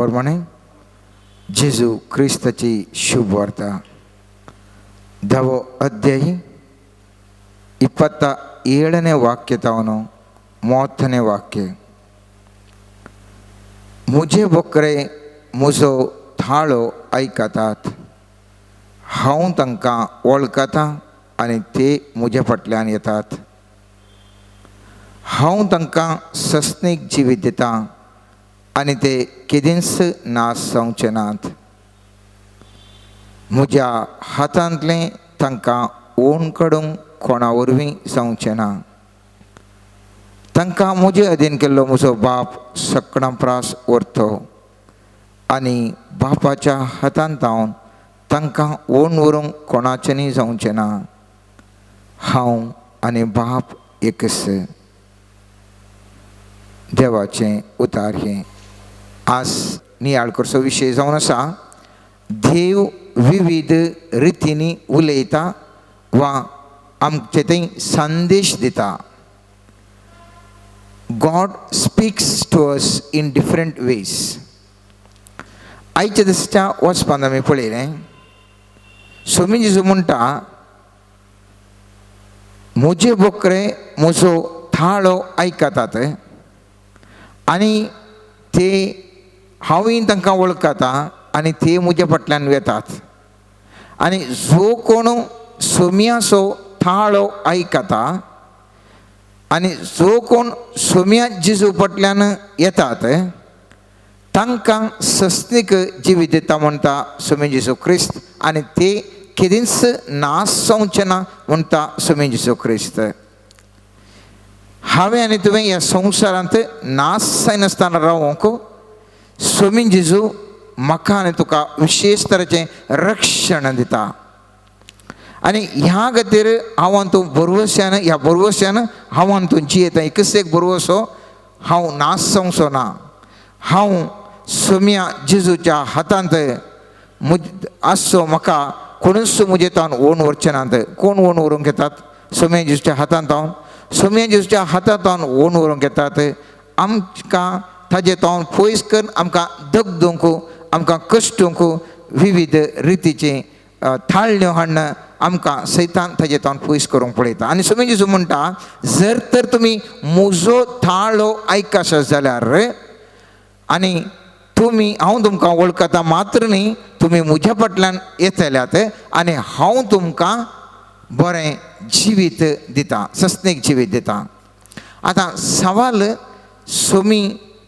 प्रमाणे जेजू क्रिस्ताची शुभ वार्ता 10వ ಅಧ್ಯಾಯ 27ನೇ वाक्यतावनो 30ನೇ वाक्य. मुझे बोकरे मुजो थाळो ऐकतात, हांव तांकां वळखता आनी ते म्हज्या फाटल्यान येतात. हांव तांकां सस्नीक जिवीत दितां आनी ते केदींच नाश जावचे नात. म्हज्या हातांतलें तांकां ओन काडूंक कोणा वरवीं जावचें ना. तांकां म्हजे अधीन केल्लो म्हजो बाप सक्रांप्रास व्हरतो आनी बापाच्या हातांत हांव तांकां ओन व्हरूंक कोणाचेंय जावचें ना. हांव आनी बाप एकच. देवाचें उतार हें. आज नियाळ करचो विशय जावन आसा, देव विविध रितींनी उलयता वा आमचे थंय संदेश दिता. God speaks to us in different ways. आयच्या दिसाच्या वचपान आमी पळयलें, स्वामी जेजू म्हणटा, म्हजे बोकरे म्हजो थाळो आयकतात आनी ते हांवूय तांकां वळखता आनी ते म्हज्या फाटल्यान येतात. आनी जो कोण सोम्याचो थाळो आयकता आनी जो कोण सोम्या जेजू फाटल्यान येतात तांकां सस्नीक जिवीत दिता म्हणटा स्वामी जेजू क्रिस्त, आनी ते केदींच नाश जावचे ना म्हणटा स्वामी जेजू क्रिस्त. हांवें आनी तुवें ह्या संवसारांत नाश जायनासतना रावूंक स्वामी जेजू म्हाका आनी तुका विशेश तरेचें रक्षण दिता. आनी ह्या खातीर हांव तूं बरवश्यान, ह्या बरवश्यान हांव तूं जियेता. एकच एक बरवसो, हांव नाश जावचो ना. हांव सोम्या जेजूच्या हातांत आसचो, म्हाका कोणूच म्हजे तावन ओन व्हरचे नात. कोण ओन व्हरूंक येतात? सोम्या जेजूच्या हातांत हांव, सोम्या जेजूच्या हातांत हांव ओन व्हरूंक येतात. आमकां ताजे तावन पयस कर, आमकां दगदूंक, आमकां कश्टूंक, विविध रितीचे थाळण्यो हाडून आमकां सैतान ताजे तावन पयस करूंक पळयता. आनी स्वामी जेजू म्हणटा, जर तर तुमी म्हजो थाळो आयकशात जाल्यार आनी तुमी, हांव तुमकां वळखता मात्र न्ही, तुमी म्हज्या फाटल्यान येतल्यात आनी हांव तुमकां बरें जिवीत दिता, सस्नीक जिवीत दिता. आतां सवाल, स्वामी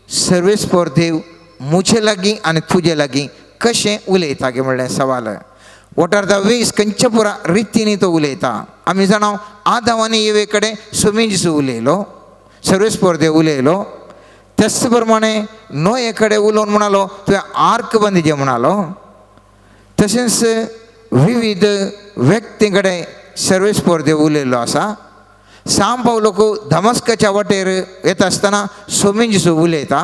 सर्वेस्पर देव मुझे लागीं आनी तुजे लागीं कशें उलयता गे म्हणलें सवाल. What are the ways? खंयच्या पुरा रितींनी तो उलयता. आमी जाणां आदाम आनी येवे कडेन स्वामी जेजू उलयलो, सर्वेस्पर देव उलयलो. तेच प्रमाणे नोये कडेन उलोवन म्हणालो तुवें आर्क बांदिचें म्हणालो. तशेंच विविध व्यक्ती कडेन सर्वेस्पर देव उलयल्लो आसा. सांब पावलोक धमस्काच्या वाटेर येता आसतना स्वामी जेजू उलयता.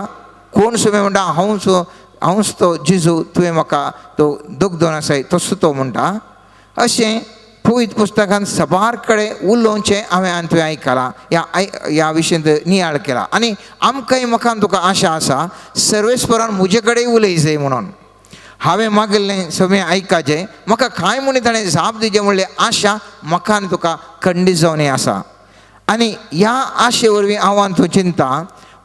कोण स्वामी म्हणटा, हांवच तो जेजू, तुवें म्हाका तो दोगदोन आसाय तसो तो म्हणटा. अशें पवित्र पुस्तकांत सबार कडेन उलोवचें हांवें आनी तुवें आयकलां, ह्या विशयांत नियाळ केला. आनी आमकांय म्हाका तुका आशा आसा, सर्वेस्परान म्हजे कडेन उलय जाय म्हणून. हांवें मागिल्लें सगळें आयकाचें, म्हाका कांय म्हणी ताणें जाप दिचें म्हणलें आशा म्हाका आनी तुका खंडीत जावन आसा. आनी ह्या आशे वरवीं हांव आनी तूं चिंता,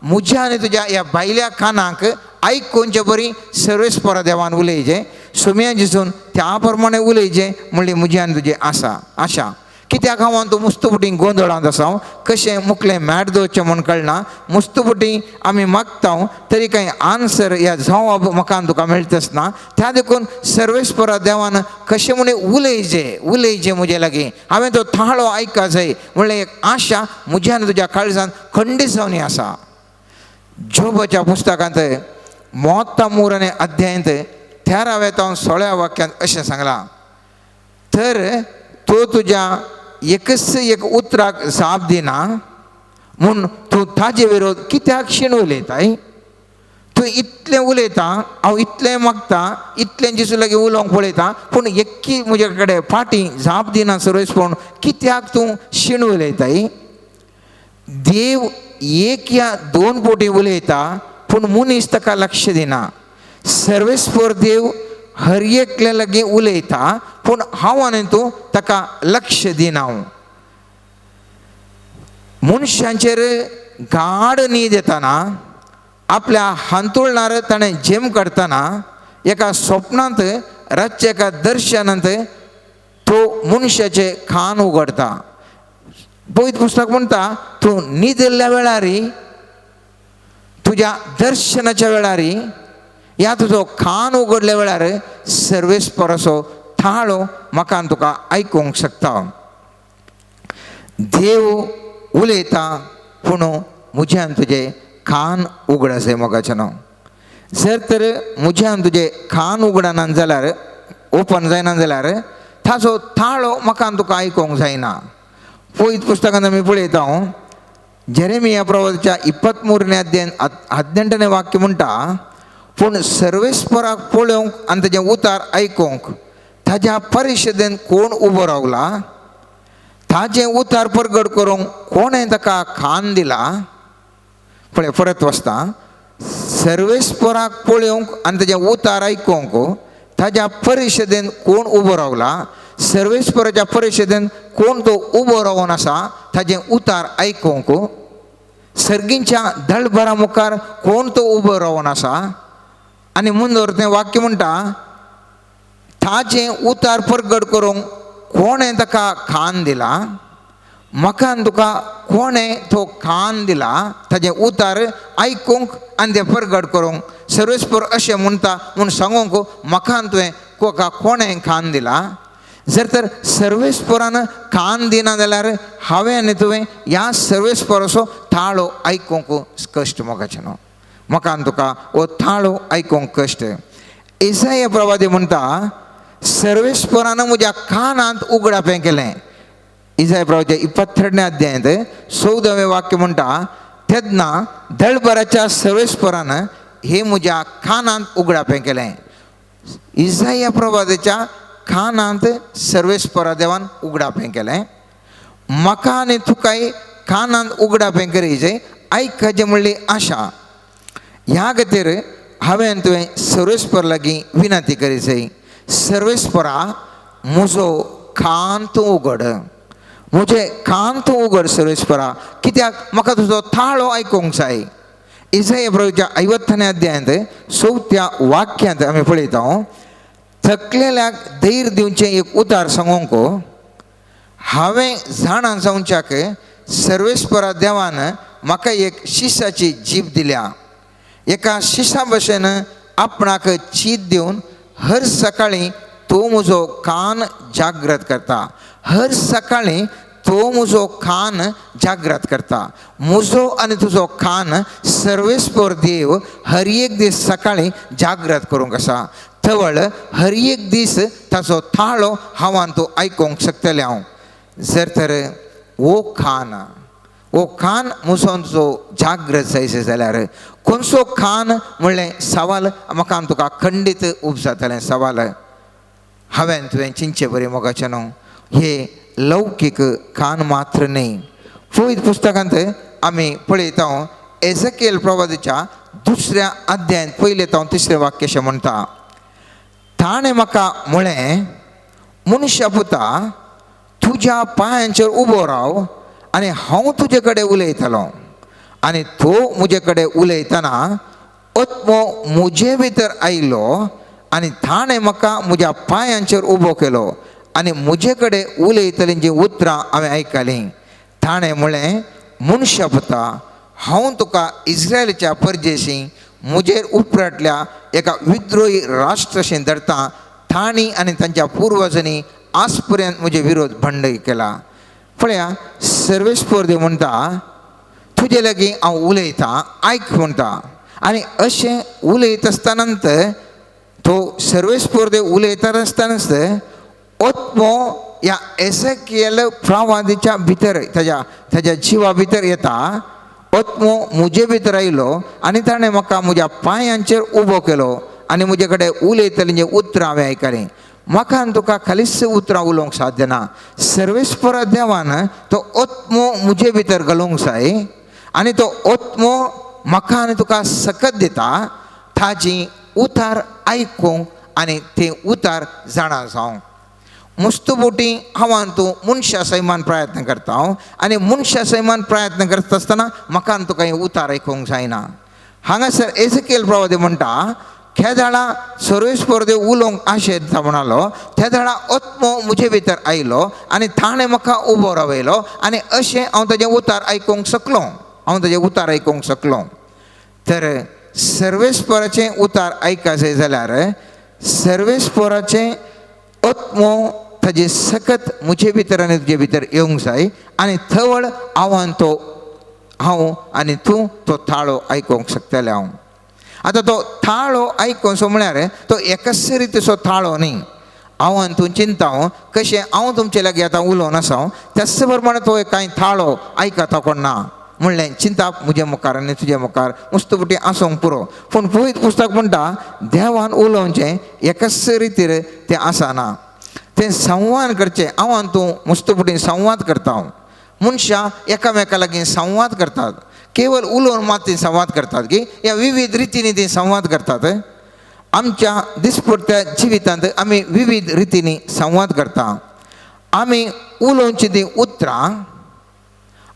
म्हज्या आनी तुज्या ह्या भायल्या कानाक आयकूनचे बरी सर्वेस्परा देवान उलयचें, सोम्या जेजून त्या प्रमाणे उलयचें म्हणली म्हजी आनी तुजी आशा. कित्याक हांव तूं मुस्तफुटी गोंधळांत आसा, कशें मुखलें मॅट दवरचें म्हूण कळना. मुस्तफुटी आमी मागता तरी कांय आन्सर ह्या जवाब म्हाका आनी तुका मेळटाच ना. त्या देखून सर्वेस्परा देवान कशें म्हणे उलयचें म्हजे लागीं, हांवें तो थाळो आयका जाय म्हणलें एक आशा म्हज्या आनी तुज्या काळजांत खंडीत जावन आसा. जोबाच्या पुस्तकांत 33 अध्यायांत 13व्या तावन 16व्या वाक्यांत अशें सांगलां, तर तो तुज्या एकच एक उतराक जाप दिना म्हूण तूं ताजे विरोध कित्याक शीण उलयताय? तूं इतलें उलयता, हांव इतलें मागता, इतलें जेजू लागीं उलोवंक पळयता, पूण एक्की म्हजे कडेन फाटीं जाप दिना सर्वेस पूण कित्याक तूं शीण उलयताय? देव एक या दोन पोटी उलयता, पूण मनीस ताका लक्ष दिना. सर्वेस्पर देव हर एकल्या लगे उलयता पूण हांव आनी तूं ताका लक्ष दिना. मनशांचेर गाढ न्हीद येताना आपल्या हांतुळणार ताणें जेम काडतना एका स्वप्नांत रातच्या एका दर्शनांत तो मनशाचे कान उगडता. पवित्र पुस्तक म्हणटा तूं न्हिदल्या वेळारी तुज्या दर्शनाच्या वेळारी या तुजो कान उगडल्या वेळार सर्वेस्पराचो थाळो म्हाका आनी तुका आयकूंक शकता. देव उलयता पूण म्हजें आनी तुजें कान उगडा जाय मोगाचें न्हू. जर तर म्हजें आनी तुजें कान उगडना जाल्यार ओपन जायना जाल्यार ताचो थाळो म्हाका आनी तुका आयकूंक जायना. पवित्र पुस्तकांत आमी पळयता जेरेमिया प्रवादीच्या 23ನೇ अध्यायान 18ನೇ वाक्य म्हणटा पूण सर्वेस्पराक पळोवंक आनी तेजें उतार आयकूंक ताज्या परिशदेन कोण उबो रावला. ताजें उतार परगट करूंक कोणें ताका कान दिला. पळय परत वाचता. सर्वेस्पराक पळोवंक आनी तेजें उतार आयकूंक ताज्या परिशदेन कोण उबो रावला. सर्वेस्पराच्या परिशदेन कोण तो उबो रावून आसा ताजें उतार आयकूंक. सर्गींच्या दळबरा मुखार कोण तो उबो रावून आसा. आनी मुंदर तें वाक्य म्हणटा ताजें उतार परगट करूंक कोणें ताका कान दिला. म्हाका आनी तुका कोणें तो कान दिला ताजें उतार आयकूंक आनी तें परगट करूंक. सर्वेस्पर अशें म्हणटा म्हूण सांगूंक म्हाका आनी तुवें तुका कोणें कान दिला. जर तर सर्वेस्परान कान दिना जाल्यार हांवें आनी तुवें ह्या सर्वेस्पराचो थाळो आयकूंक कश्ट मोगाचें न्हू. म्हाका आनी तुका हो थाळो आयकूंक कश्ट. इसाया प्रवादी म्हणटा सर्वेस्परान म्हज्या कानांत उगडापें केलें. इसाया प्रवादीच्या 22ನೇ अध्यायांत 14वें वाक्य म्हणटा तेन्ना दळबराच्या सर्वेस्परान हे म्हज्या कानांत उगडापें केलें. इसाया प्रवादीच्या कानांत सर्वेस्परा देवान उगडापें केलें. म्हाका आनी तुकाय कानांत उगडापें करीचें आयकचें म्हणली आशा. ह्या खातीर हांवें आनी तुवें सर्वेस्पर लागीं विनंती करीचें. सर्वेस्परा म्हजो कान तूं उगड. म्हजें कान तूं उगड सर्वेस्परा. कित्याक म्हाका तुजो थाळो आयकूंक जाय. इसाया प्रवादीच्या 50ನೇ अध्यायांत 4थ्या वाक्यांत आमी पळयता थकलेल्याक धैर्य दिवचें एक उतार सांगूंक हांवें जाणा जावच्याक सर्वेस्परा देवान म्हाका एक शिशाची जीब दिल्या. एका शिशा भशेन आपणाक चीत दिवन हर सकाळीं तो म्हजो कान जागृत करता. हर सकाळीं तो म्हजो कान जागृत करता. म्हजो आनी तुजो कान सर्वेस्पर देव हर एक दीस सकाळीं जागृत करूंक आसा. थवळ हर एक दीस ताचो थाळो हांव आनी तूं आयकूंक शकतलें हांव. जर तर हो कान म्हजो तुजो जागृत जायसो जाल्यार खंयचो कान म्हणलें सवाल म्हाका आनी तुका खंडीत उपजातलें सवाल. हांवें तुवें चिंतचें बरें मोगाचें न्हू. हे लौकीक कान मात्र न्ही. पवित्र पुस्तकांत आमी पळयता एझेकियेल प्रवादीच्या 2ऱ्या अध्यायांत 1 ते 3 वाक्य अशें म्हणटा ताणें म्हाका म्हळें मनशा पुता तुज्या पांयांचेर उबो राव आनी हांव तुजे कडेन उलयतलों. आनी तो म्हजे कडेन उलयतना आत्मो म्हजे भितर आयलो आनी ताणें म्हाका म्हज्या पांयांचेर उबो केलो आनी म्हजे कडेन उलयतलीं जीं उतरां हांवें आयकलीं. ताणें म्हळें मनशा पुता हांव तुका इस्रायलाच्या परदेशी म्हजेर उपरांतल्या एका विद्रोही राष्ट्राशी धरता. तांणी आनी तांच्या पुर्वजांनी आज पर्यंत म्हजे विरोध भंड केला. पळया सर्वेस्पर देव म्हणटा तुजे लागीं हांव उलयतां आयक म्हणटा. आनी अशें उलयत आसतनाच तो सर्वेस्पर देव उलयता आसतनाच आत्मो ह्या एझेकियेल प्रवादीच्या भितर ताज्या जिवा भितर येता. आत्मो म्हजे भितर आयलो आनी ताणें म्हाका म्हज्या पांयांचेर उबो केलो आनी म्हजे कडेन उलयतलीं जीं उतरां हांवें आयकलीं. म्हाका आनी तुका खालीच उतरां उलोवंक साध्य ना. सर्वेस्परा देवान तो आत्मो म्हजे भितर घालूंक जाय आनी तो आत्मो म्हाका आनी तुका सकत दिता. ताजी उतार आयकूंक आनी ते उतार जाणा जावंक. मुस्तुबुटी हांव तूं मनशा सैमान प्रयत्न करता आनी मनशा सैमान प्रयत्न करता आसतना म्हाका तुका उतार आयकूंक जायना. हांगासर एझेकियल प्रवादी म्हणटा खेदाळा सर्वेस्पर देव उलोवंक आशेता म्हणालो, त्या दाळा आत्मो म्हजे भितर आयलो आनी ताणें म्हाका उबो रावयलो आनी अशें हांव ताजें उतार आयकूंक शकलों. तर सर्वेस्पराचें उतार आयका जाय जाल्यार सर्वेस्पराचें आत्मो ताजे सकत म्हजे भितर आनी तुजे भितर येवंक जाय आनी थवळ हांव आनी तूं तो थाळो आयकूंक शकतले. आतां तो थाळो आयकोसो म्हळ्यार तो एकाच रितीचो थाळो न्ही. हांव तूं चिंता कशें हांव तुमचे लागीं आतां उलोवन आसा त्याच प्रमाणे तो कांय थाळो आयकता कोण ना म्हणलें चिंता म्हजे मुखार आनी तुजे मुखार मुस्तुबुटी आसूंक पुरो. पूण पवित्र पुस्तक म्हणटा देवान उलोवचें एकाच रितीर तें आसना. तें संवाद करचें. हांव तूं मुस्तुबुटीन संवाद करता. मनशां एकामेका लागीं संवाद करतात. केवळ उलोवन मात ते संवाद करतात की ह्या विविध रितींनी ते संवाद करतात. आमच्या दिसपट्ट्या जिवितांत आमी विविध रितींनी संवाद करता. आमी उलोवची ती उतरां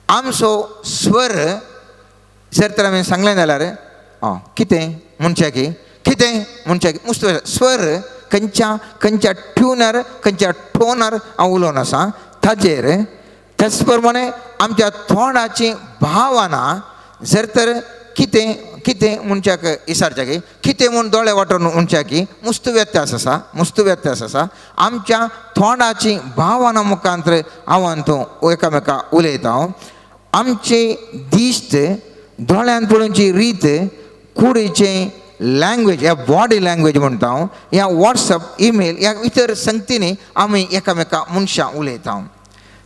आमचो स्वर जर तर हांवें सांगलें जाल्यार कितें म्हणच्याकी स्वर खंयच्या ट्युनार खंयच्या टोनार हांव उलोवन आसा ताजेर. त्याच प्रमाणे आमच्या तोंडाची भावना जर तर कितें मनशाक विचारच्या की कितें म्हूण दोळे वाटोवन म्हणच्या की मुस्त व्यत्यास आसा. आमच्या तोंडाची भावना मुखांतर हांव तूं एकामेका उलयता. आमचे दिश्ट दोळ्यान पळोवची रीत कुडीचें लँग्वेज ह्या बॉडी लँग्वेज म्हणटा ह्या वॉट्सअप ईमेल ह्या इतर संगतींनी आमी एकामेका मनशां उलयता.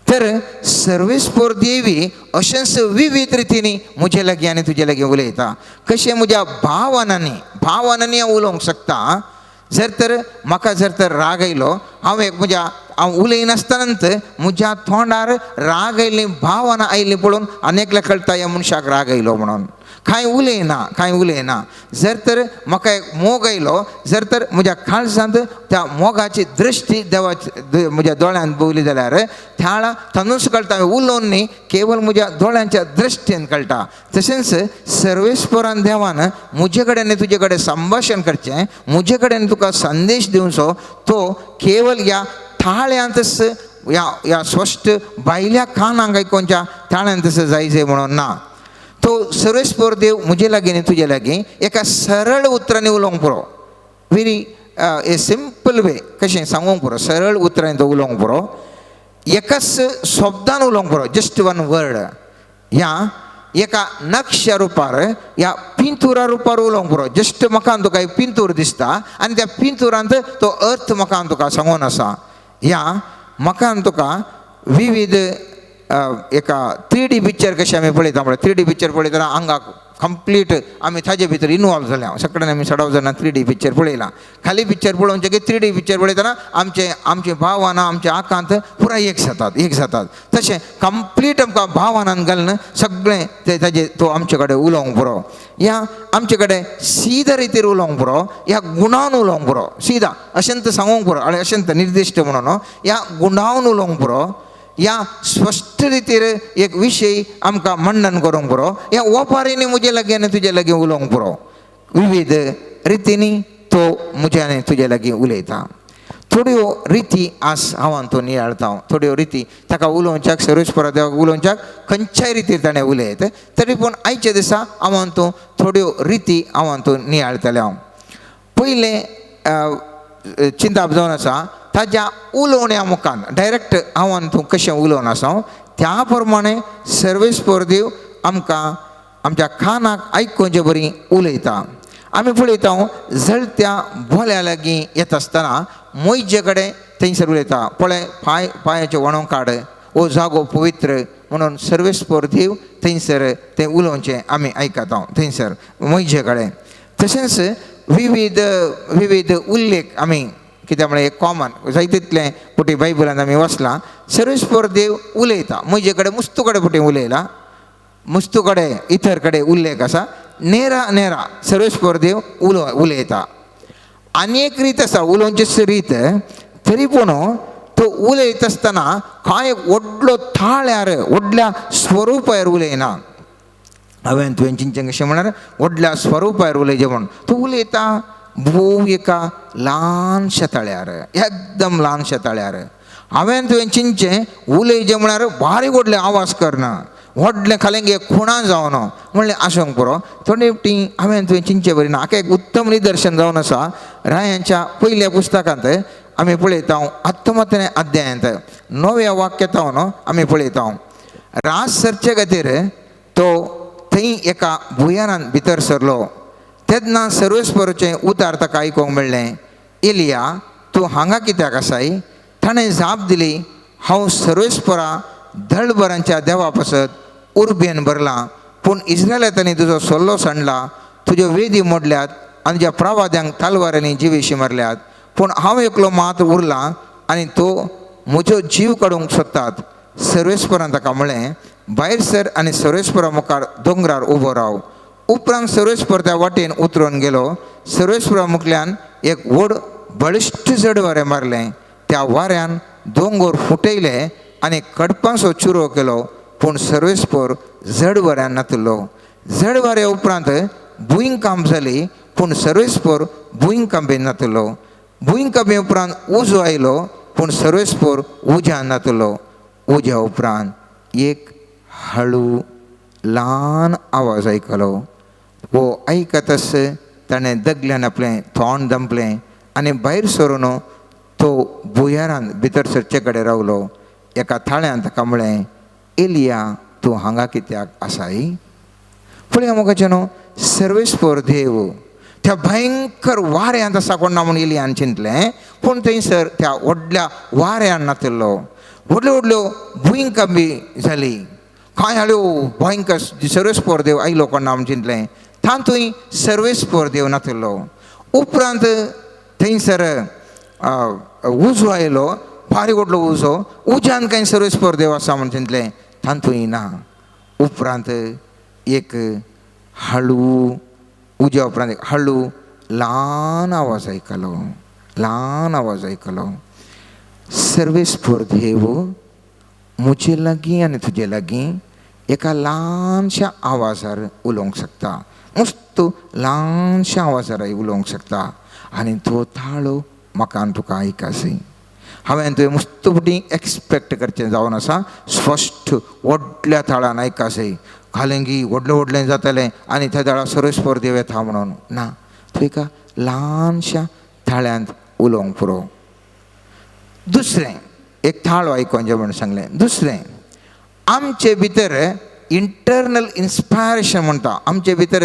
तर सर्वेस्पर देवी अशेंच विविध रितींनी म्हजे लागीं आनी तुजे लागीं उलयता. कशें म्हज्या भावनांनी हांव उलोवंक शकता. जर तर म्हाका जर तर राग आयलो हांव उलयनासतनांत म्हज्या तोंडार राग आयिल्ली भावना आयिल्ली पळोवन अनेकल्या कळटा ह्या मनशाक राग आयलो म्हणून. कांय उलयना. जर तर म्हाका एक मोग आयलो जर तर म्हज्या काळजांत त्या मोगाची दृश्टी देवाची म्हज्या दोळ्यान पळयली जाल्यार त्या वेळा तांदूच कळटा उलोवन न्ही केवळ म्हज्या दोळ्यांच्या दृश्टीन कळटा. तशेंच सर्वेस्परान देवान म्हजे कडेन आनी तुजे कडेन संभाशण करचें म्हजे कडेन तुका संदेश दिवचो तो केवळ ह्या थाळ्यांतच ह्या स्पश्ट भायल्या कानांक आयकोवच्या थाळ्यांतच जायचे म्हणून ना. तो सर्वेस्पर देव म्हजे लागीं आनी तुजे लागीं एका सरळ उतरांनी उलोवंक पुरो. व्हेरी ए सिंपल वे कशें सांगूंक पुरो. सरळ उतरांनी तो उलोवंक पुरो. एकाच शब्दान उलोवंक पुरो. Just one word. ह्या एका नक्षा रुपार ह्या पिंतुरा रुपार उलोवंक पुरो. जस्ट म्हाका तुका एक पिंतूर दिसता आनी त्या पिंतुरांत तो अर्थ म्हाका तुका सांगून आसा. ह्या म्हाका तुका विविध एका 3D पिक्चर कशें आमी पळयता म्हळ्यार 3D पिक्चर पळयतना आंगाक कंप्लीट आमी ताजे भितर इनवॉल्व जाल्या. सगळ्यांनी आमी 6 जाणां 3D पिक्चर पळयलां. खाली पिक्चर पळोवचे की 3D पिक्चर पळयतना आमची भावना आमच्या आंखांत पुराय एक जातात. तशें कंप्लीट आमकां भावनान घालून सगळें ताजे तो आमचे कडेन उलोवंक पुरो. ह्या आमचे कडेन सीधा रितीर उलोवंक पुरो. ह्या गुणान उलोवंक पुरो. सीधा अशेंत सांगूंक पुरो आनी अशेंत निर्दिश्ट म्हणून ह्या गुणावन उलोवंक पुरो. ह्या स्पश्ट रितीर एक विशय आमकां मंडन करूंक पुरो. ह्या ओपारींनी म्हजे लागीं आनी तुजे लागीं उलोवंक पुरो. विविध रितींनी तो म्हजे आनी तुजे लागीं उलयता. थोड्यो रिती हांव तो नियाळता. थोड्यो रिती ताका उलोवच्याक सर्वेस्परा देवाक उलोवच्याक खंयच्याय रितीर ताणें उलयत. तरी पूण आयच्या दिसा हांव तो थोड्यो रिती हांव तो नियाळतले. हांव पयलें चिंता जावन आसा ताज्या उलोवण्या मुखान डायरेक्ट हांव तूं कशें उलोवन आसा त्या प्रमाणे सर्वेस्पर देव आमकां आमच्या कानाक आयकोवचे बरी उलयता. आमी पळयता जळत्या बोल्या लागीं येता आसतना मोयजे कडेन थंयसर उलयता. पळय पांयाचें वणो काड हो जागो पवित्र म्हणून सर्वेस्पर देव थंयसर तें उलोवचें आमी आयकता थंयसर मोयजे कडेन. तशेंच विविध उल्लेख आमी कित्याक म्हळ्यार एक कॉमन जायतितले पुटी बायबलांत आमी वाचलां. सर्वेस्पर देव उलयता. म्हजे कडेन मुस्तू कडेन पुटी उलयला. मुस्तू कडेन इतर कडेन उल्लेख आसा. नेरा सर्वेस्पर देव उलयता. अनेक रीत आसा उलोवचेच रीत, तरी पूण तो उलयत आसतना कांय एक व्हडलो थाळ्यार व्हडल्या स्वरुपार उलयना. हांवें तुवें चिंतचें कशें म्हळ्यार व्हडल्या स्वरुपार उलयचें म्हूण तूं उलयता भोव एका ल्हानशा ताळ्यार, एकदम ल्हानशा ताळ्यार. हांवें तुवें चिंतचें उलयचें म्हळ्यार बारीक व्हडले आवाज करना, व्हडलें खालेंगे खुणा जावन म्हणलें आसूंक पुरो. थोडे फावटी हांवें तुवें चिंतचें बरें ना. हाका एक उत्तम निदर्शन जावन आसा रायांच्या पयल्या पुस्तकांत आमी पळयता 19वें अध्यायांत 9व्या वाक्यांत आमी पळयता. रास सरचे खातीर तो थंय एका भुंयारांत भितर सरलो. तेन्ना सर्वेस्पराचें उतार ताका आयकोंक मेळ्ळें, एलिया तूं हांगा कित्याक आसाय? ताणें जाप दिली, हांव सर्वेस्परा धडभरांच्या देवा पासत उर्बेन भरलां, पूण इस्रायलांनी तुजो सल्लो सांडला, तुज्यो वेदी मोडल्यात आनी तुज्या प्रवाद्यांक तलवारांनी जिवेशी मारल्यात. पूण हांव एकलो मात उरलां आनी तो म्हजो जीव काडूंक सोदतात. सर्वेस्परान ताका म्हळें, भायर सर आनी सर्वेस्परा मुखार दोंगरार उबो राव. उपरांत सर्वेस्पर त्या वाटेन उतरून गेलो. सर्वेस्परा मुखल्यान एक व्हड बळिश्ट जड वारें मारलें. त्या वाऱ्यान दोंगर फुटयले आनी कडपांचो चुरो केलो, पूण सर्वेस्पर जड वाऱ्यान नातलो. जड वाऱ्या उपरांत भुंयकांप जाली, पूण सर्वेस्पर भुंयकांपेन नातलो. भुंयकांपे उपरांत उजो आयलो, पूण सर्वेस्पर उज्यान नातलो. उज्या उपरांत एक हळू ल्हान आवाज आयकलो. वो आयकतच ताणें दगल्यान आपलें तोंड दंपलें आनी भायर सरून तो भुंयारांत भितर सरचे कडेन रावलो. एका थाळ्यान ताका म्हळें, एलिया तूं हांगा कित्याक आसाय? पळया मोगाचे न्हू, सर्वेस्पर देव त्या भयंकर वाऱ्यांत आसा कोण ना म्हूण एलियान चिंतलें, पूण थंयसर त्या व्हडल्या वाऱ्यान नातलो. व्हडल्यो व्हडल्यो भुंयकांपी जाली, कांय हाळ्यो भयंकर सर्वेस्पर देव आयलो कोण ना म्हूण चिंतलें. तातूंय सर्वेस्पर देव नातलो. उपरांत थंयसर उजो आयलो, बारीक व्हडलो उजो. उज्यान कांय सर्वेस्पर देव आसा म्हूण चिंतलें, तातूंय ना. उपरांत एक हळू उज्या उपरांत एक हळू ल्हान आवाज आयकलो. ल्हान आवाज आयकलो. सर्वेस्पर देव म्हजे लागीं आनी तुजे लागीं एका ल्हानशा आवाजार उलोवंक शकता, मस्त ल्हानशा आवाजार उलोवंक शकता. आनी तो थाळो म्हाका आनी तुका आयकासय. हांवें तुवें मस्तपटी एक्सपेक्ट करचें जावन आसा स्पश्ट व्हडल्या थाळान आयकासय. खालेंगी व्हडलें व्हडलें जातलें आनी त्या थाळा सर्वेस्पर देव येता म्हणून ना. तूं एका ल्हानशा थाळ्यांत उलोवंक पुरो. दुसरें एक थाळो आयकोंचें म्हणून सांगलें. दुसरें, आमचे भितर इंटरनल इन्स्पायरेशन म्हणटा, आमचे भितर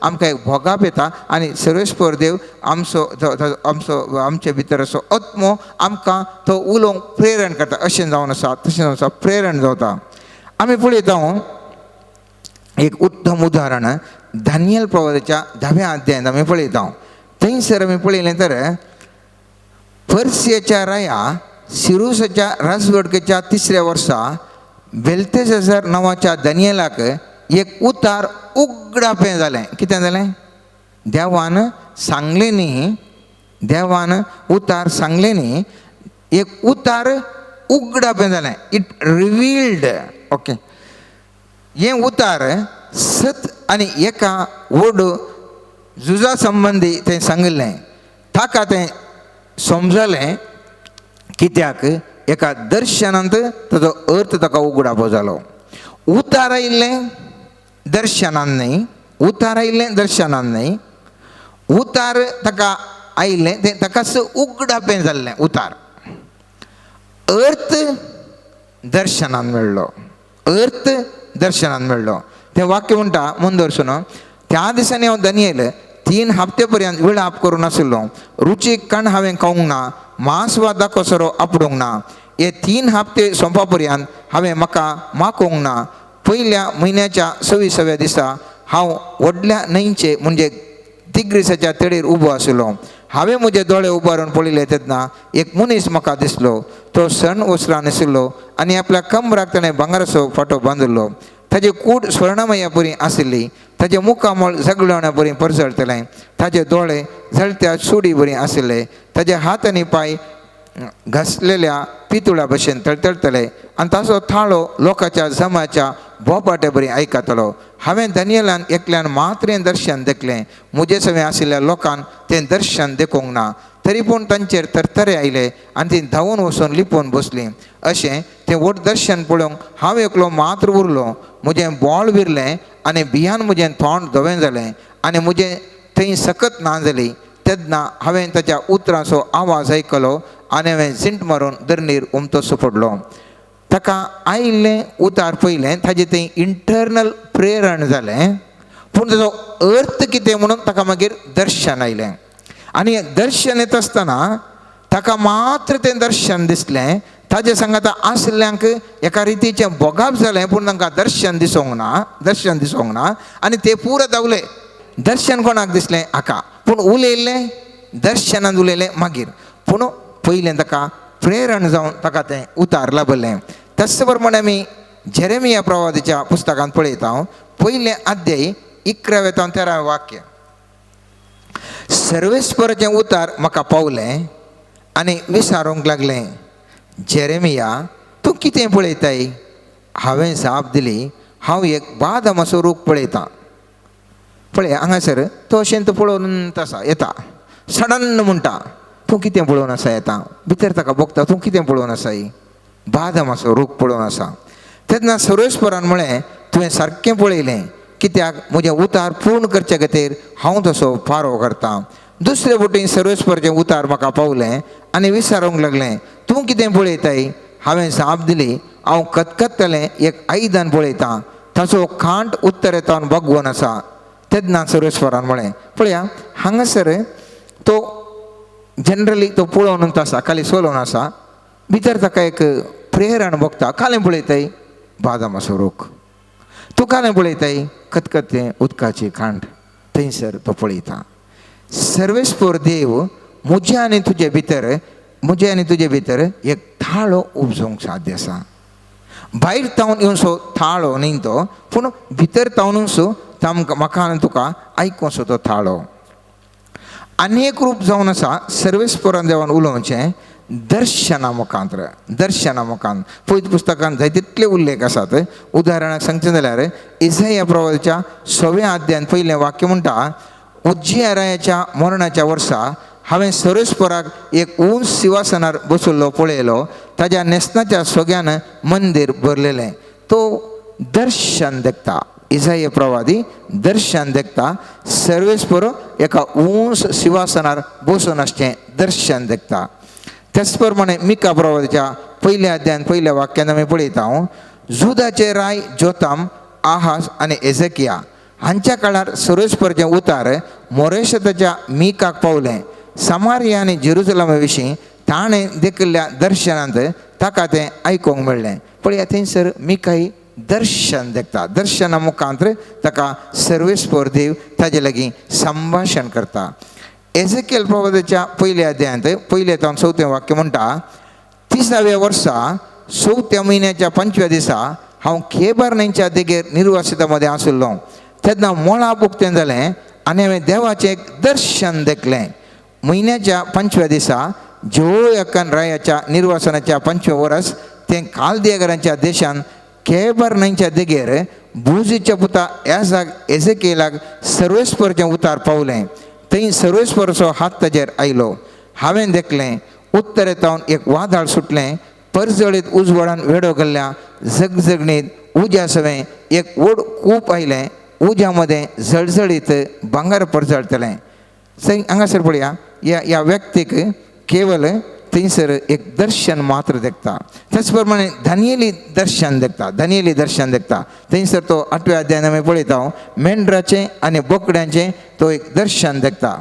आमकां एक भोगाप येता आनी सर्वेस्पर देव आमचे भितर असो आत्मो आमकां तो उलोवंक प्रेरण करता. अशें जावन आसा, तशें जावन आसा, प्रेरण जाता. आमी पळयता एक उत्तम उदाहरण दानियल प्रवादाच्या 10व्या अध्यायांत आमी पळयता. थंयसर आमी पळयलें तर पर्सियाच्या राया सिरुसाच्या राजवटकेच्या 3ऱ्या वर्सा बेल्तेशाझर नांवाच्या दानियेलाक एक उतार उगडापें जालें. कितें जालें? देवान सांगलें न्ही, देवान उतार सांगलें न्ही, एक उतार उगडापें जालें. It revealed. ओके, हें उतार सत आनी एका व्हड झुजा संबंदी तें सांगिल्लें. ताका तें समजलें, कित्याक एका दर्शनांत ताजो अर्थ ताका उगडापो जालो. उतार आयिल्लें दर्शनान न्ही, उतार आयिल्लें दर्शनान न्ही, उतार ताका आयिल्लें तें ताकाच उगडापें जाल्लें उतार. अर्थ दर्शनान मेळ्ळो, अर्थ दर्शनान मेळ्ळो. तें वाक्य म्हणटा मुंदरसून, त्या दिसांनी हांव दानियेल 3 हप्ते पर्यंत विळाप करूं नाशिल्लो. रुचीक कण हांवें खावंक ना, मांस वा दाखो सोरो आपडूंक ना. हे 3 हप्ते सोंपा पर्यंत हांवें म्हाका मागोवंक ना. पयल्या म्हयन्याच्या 26व्या दिसा हांव व्हडल्या न्हंयचे म्हणजे तिग्रीसाच्या तळेर उबो आशिल्लो. हांवें म्हजे दोळे उबारून पळयले तेन्ना एक मनीस म्हाका दिसलो. तो सण वस्त्रां न्हेसिल्लो आनी आपल्या कमराक ताणें भांगराचो फांटो बांदिल्लो. ताजे कूड स्वर्णमया परी आशिल्ली, ताजे मुखामळ झगडवण्या परी परजळटलें, ताजे दोळे झळत्या सुडी बरी आशिल्ले, ताजे हात आनी पाय घासलेल्या पितुळा भशेन तळतळतले आनी ताचो थाळो लोकांच्या जमाच्या बोपाटे बरी आयकतलो. हांवें दानियेलान एकल्यान मात्रें दर्शन देखलें. म्हजे सवे आशिल्ल्या लोकांक तें दर्शन देखूंक ना. तरी पूण तांचेर तरतरे आयले आनी तीं धांवून वचून लिपोवन बसलीं. अशें तें व्हड दर्शन पळोवंक हांव एकलो मात्र उरलो. म्हजें बोळ विरलें आनी भियान म्हजें तोंड धवें जालें आनी म्हजें थंय सकत ना जाली. तेन्ना हांवें ताच्या उतराचो आवाज आयकलो आनी हांवें झिंट मारून धरणीर उमतोसो पडलो. ताका आयिल्लें उतार पयलें ताजें थंय इंटरनल प्रेरण जालें, पूण ताचो अर्थ कितें म्हणून ताका मागीर दर्शन आयलें. आनी दर्शन येता आसतना ताका मात्र तें दर्शन दिसलें. ताजे सांगात आसल्यांक एका रितीचें बोगाप जालें, पूण तांकां दर्शन दिसोंक ना आनी ते पुरो धांवले. दर्शन कोणाक दिसलें? हाका. पूण उलयल्लें दर्शनांत उलयलें मागीर. पूण पयलें ताका प्रेरण जावन ताका तें उतार लाभलें. तस प्रमाणे आमी जेरेमिया प्रवादीच्या पुस्तकांत पळयता. पयलें अध्याय 11 ते 13 वाक्य. सर्वेस्पराचें उतार म्हाका पावलें आनी विचारूंक लागलें, जेरेमिया तूं कितें पळयताय? हांवें जाप दिली, हांव एक बादामाचो रूख पळयतां. पळय हांगासर तो अशें तो पळोवन आसा येता, सडन्न म्हणटा तूं कितें पळोवन आसा येता. भितर ताका बगता, तूं कितें पळोवन आसाय? बादामाचो रूख पळोवन आसा. तेन्ना सर्वेस्परान म्हळें, तुवें सारकें पळयलें, कित्याक म्हजें उतार पूर्ण करचे खातीर हांव तसो फारो करतां. दुसरे वटेन सर्वेस्पराचें उतार म्हाका पावलें आनी विचारूंक लागलें, तूं कितें पळयताय? हांवें जाप दिली, हांव खतखत्तलें एक आयदन पळयतां, ताचो खांट उत्तरेतावन भगवून आसा. तेन्ना सर्वेस्परान म्हळें, पळया हांगासर तो जनरली तो पळोवन आसा, खाली सोलोवन आसा. भितर ताका एक प्रेरण भोगता. कालें पळयताय? बादामाचो रूख. तूं कालें पळयताय? खतखतें उदकाची खांट. थंयसर तो पळयता. सर्वेस्पर देव म्हजे आनी तुजे भितर एक थाळो उपजोवंक साध्य आसा. भायर तावन येवचो थाळो न्ही तो, पूण भितर तावनूच म्हाका आनी तुका आयकुचो तो थाळो. आनी एक रूप जावन आसा सर्वेस्परान देवान उलोवचें दर्शना मुखांतर. पयत पुस्तकांत जाय तितले उल्लेख आसात. उदाहरणाक सांगचें जाल्यार इसाया प्रवादीच्या 6व्या अध्यायान पयलें वाक्य म्हणटा, उज्जियारायाच्या मरणाच्या वर्सा हांवें सर्वेस्पराक एक उंच सिंहासनार बसुल्लो पळयलो. ताच्या नेसनाच्या सोग्यान मंदीर भरलेलें. तो दर्शन देखता. इसाया प्रवादी दर्शन देखता. सर्वेस्पर एका उंच सिंहासनार बसून आसचें दर्शन देखता. त्याच प्रमाणे मिका प्रवादीच्या 1व्या अध्यायान 1व्या वाक्यान आमी पळयता, जुदाचे राय जोताम, आहाज आनी एझेकिया हांच्या काळार सर्वेस्पराचें उतार मोरेशताच्या मिकाक पावलें. समारिया आनी जेरुसलेमा विशीं ताणें देखिल्ल्या दर्शनांत ताका तें आयकूंक मेळ्ळें. पळया थंयसर मिकाई दर्शन देखता. दर्शना मुखांतर ताका सर्वेस्पर देव ताजे लागीं संभाशण करता. एझेकियेल प्रवादीच्या 1व्या अध्यायांत 1 ते 4 वाक्य म्हणटा, 30व्या वर्सा 4थ्या म्हयन्याच्या 5व्या दिसा हांव खेबर न्हंयच्या देगेर निर्वासिता मदें आशिल्लो. तेन्ना मोळा बुकतें जालें आनी हांवें देवाचें एक दर्शन देखलें. म्हयन्याच्या 5व्या दिसा जेहोयाकीन रायाच्या निर्वासनाच्या 5वें वर्स तें कालदियारांच्या देशांत खेबर न्हंयच्या देगेर बुजीच्या पुता एझेकियेलाक सर्वेस्पराचें उतार पावलें. थंय सर्वेस्पराचो हात ताजेर आयलो. हांवें देखलें उत्तरेतावन एक वादळ सुटलें. परजळीत उजवाडान वेडो घाल्ल्या जगजगणीत उज्या सवें एक व्हड कूप आयलें. उज्या मदें जळजळीत भांगर परजळतलें. हांगासर पळया, ह्या व्यक्तीक केवल थंयसर एक दर्शन मात्र देखता. त्याच प्रमाणे दानियेली दर्शन देखता. थंयसर तो 8व्या अध्यायान आमी पळयता, मेंढराचें आनी बोकड्यांचें तो एक दर्शन देखता.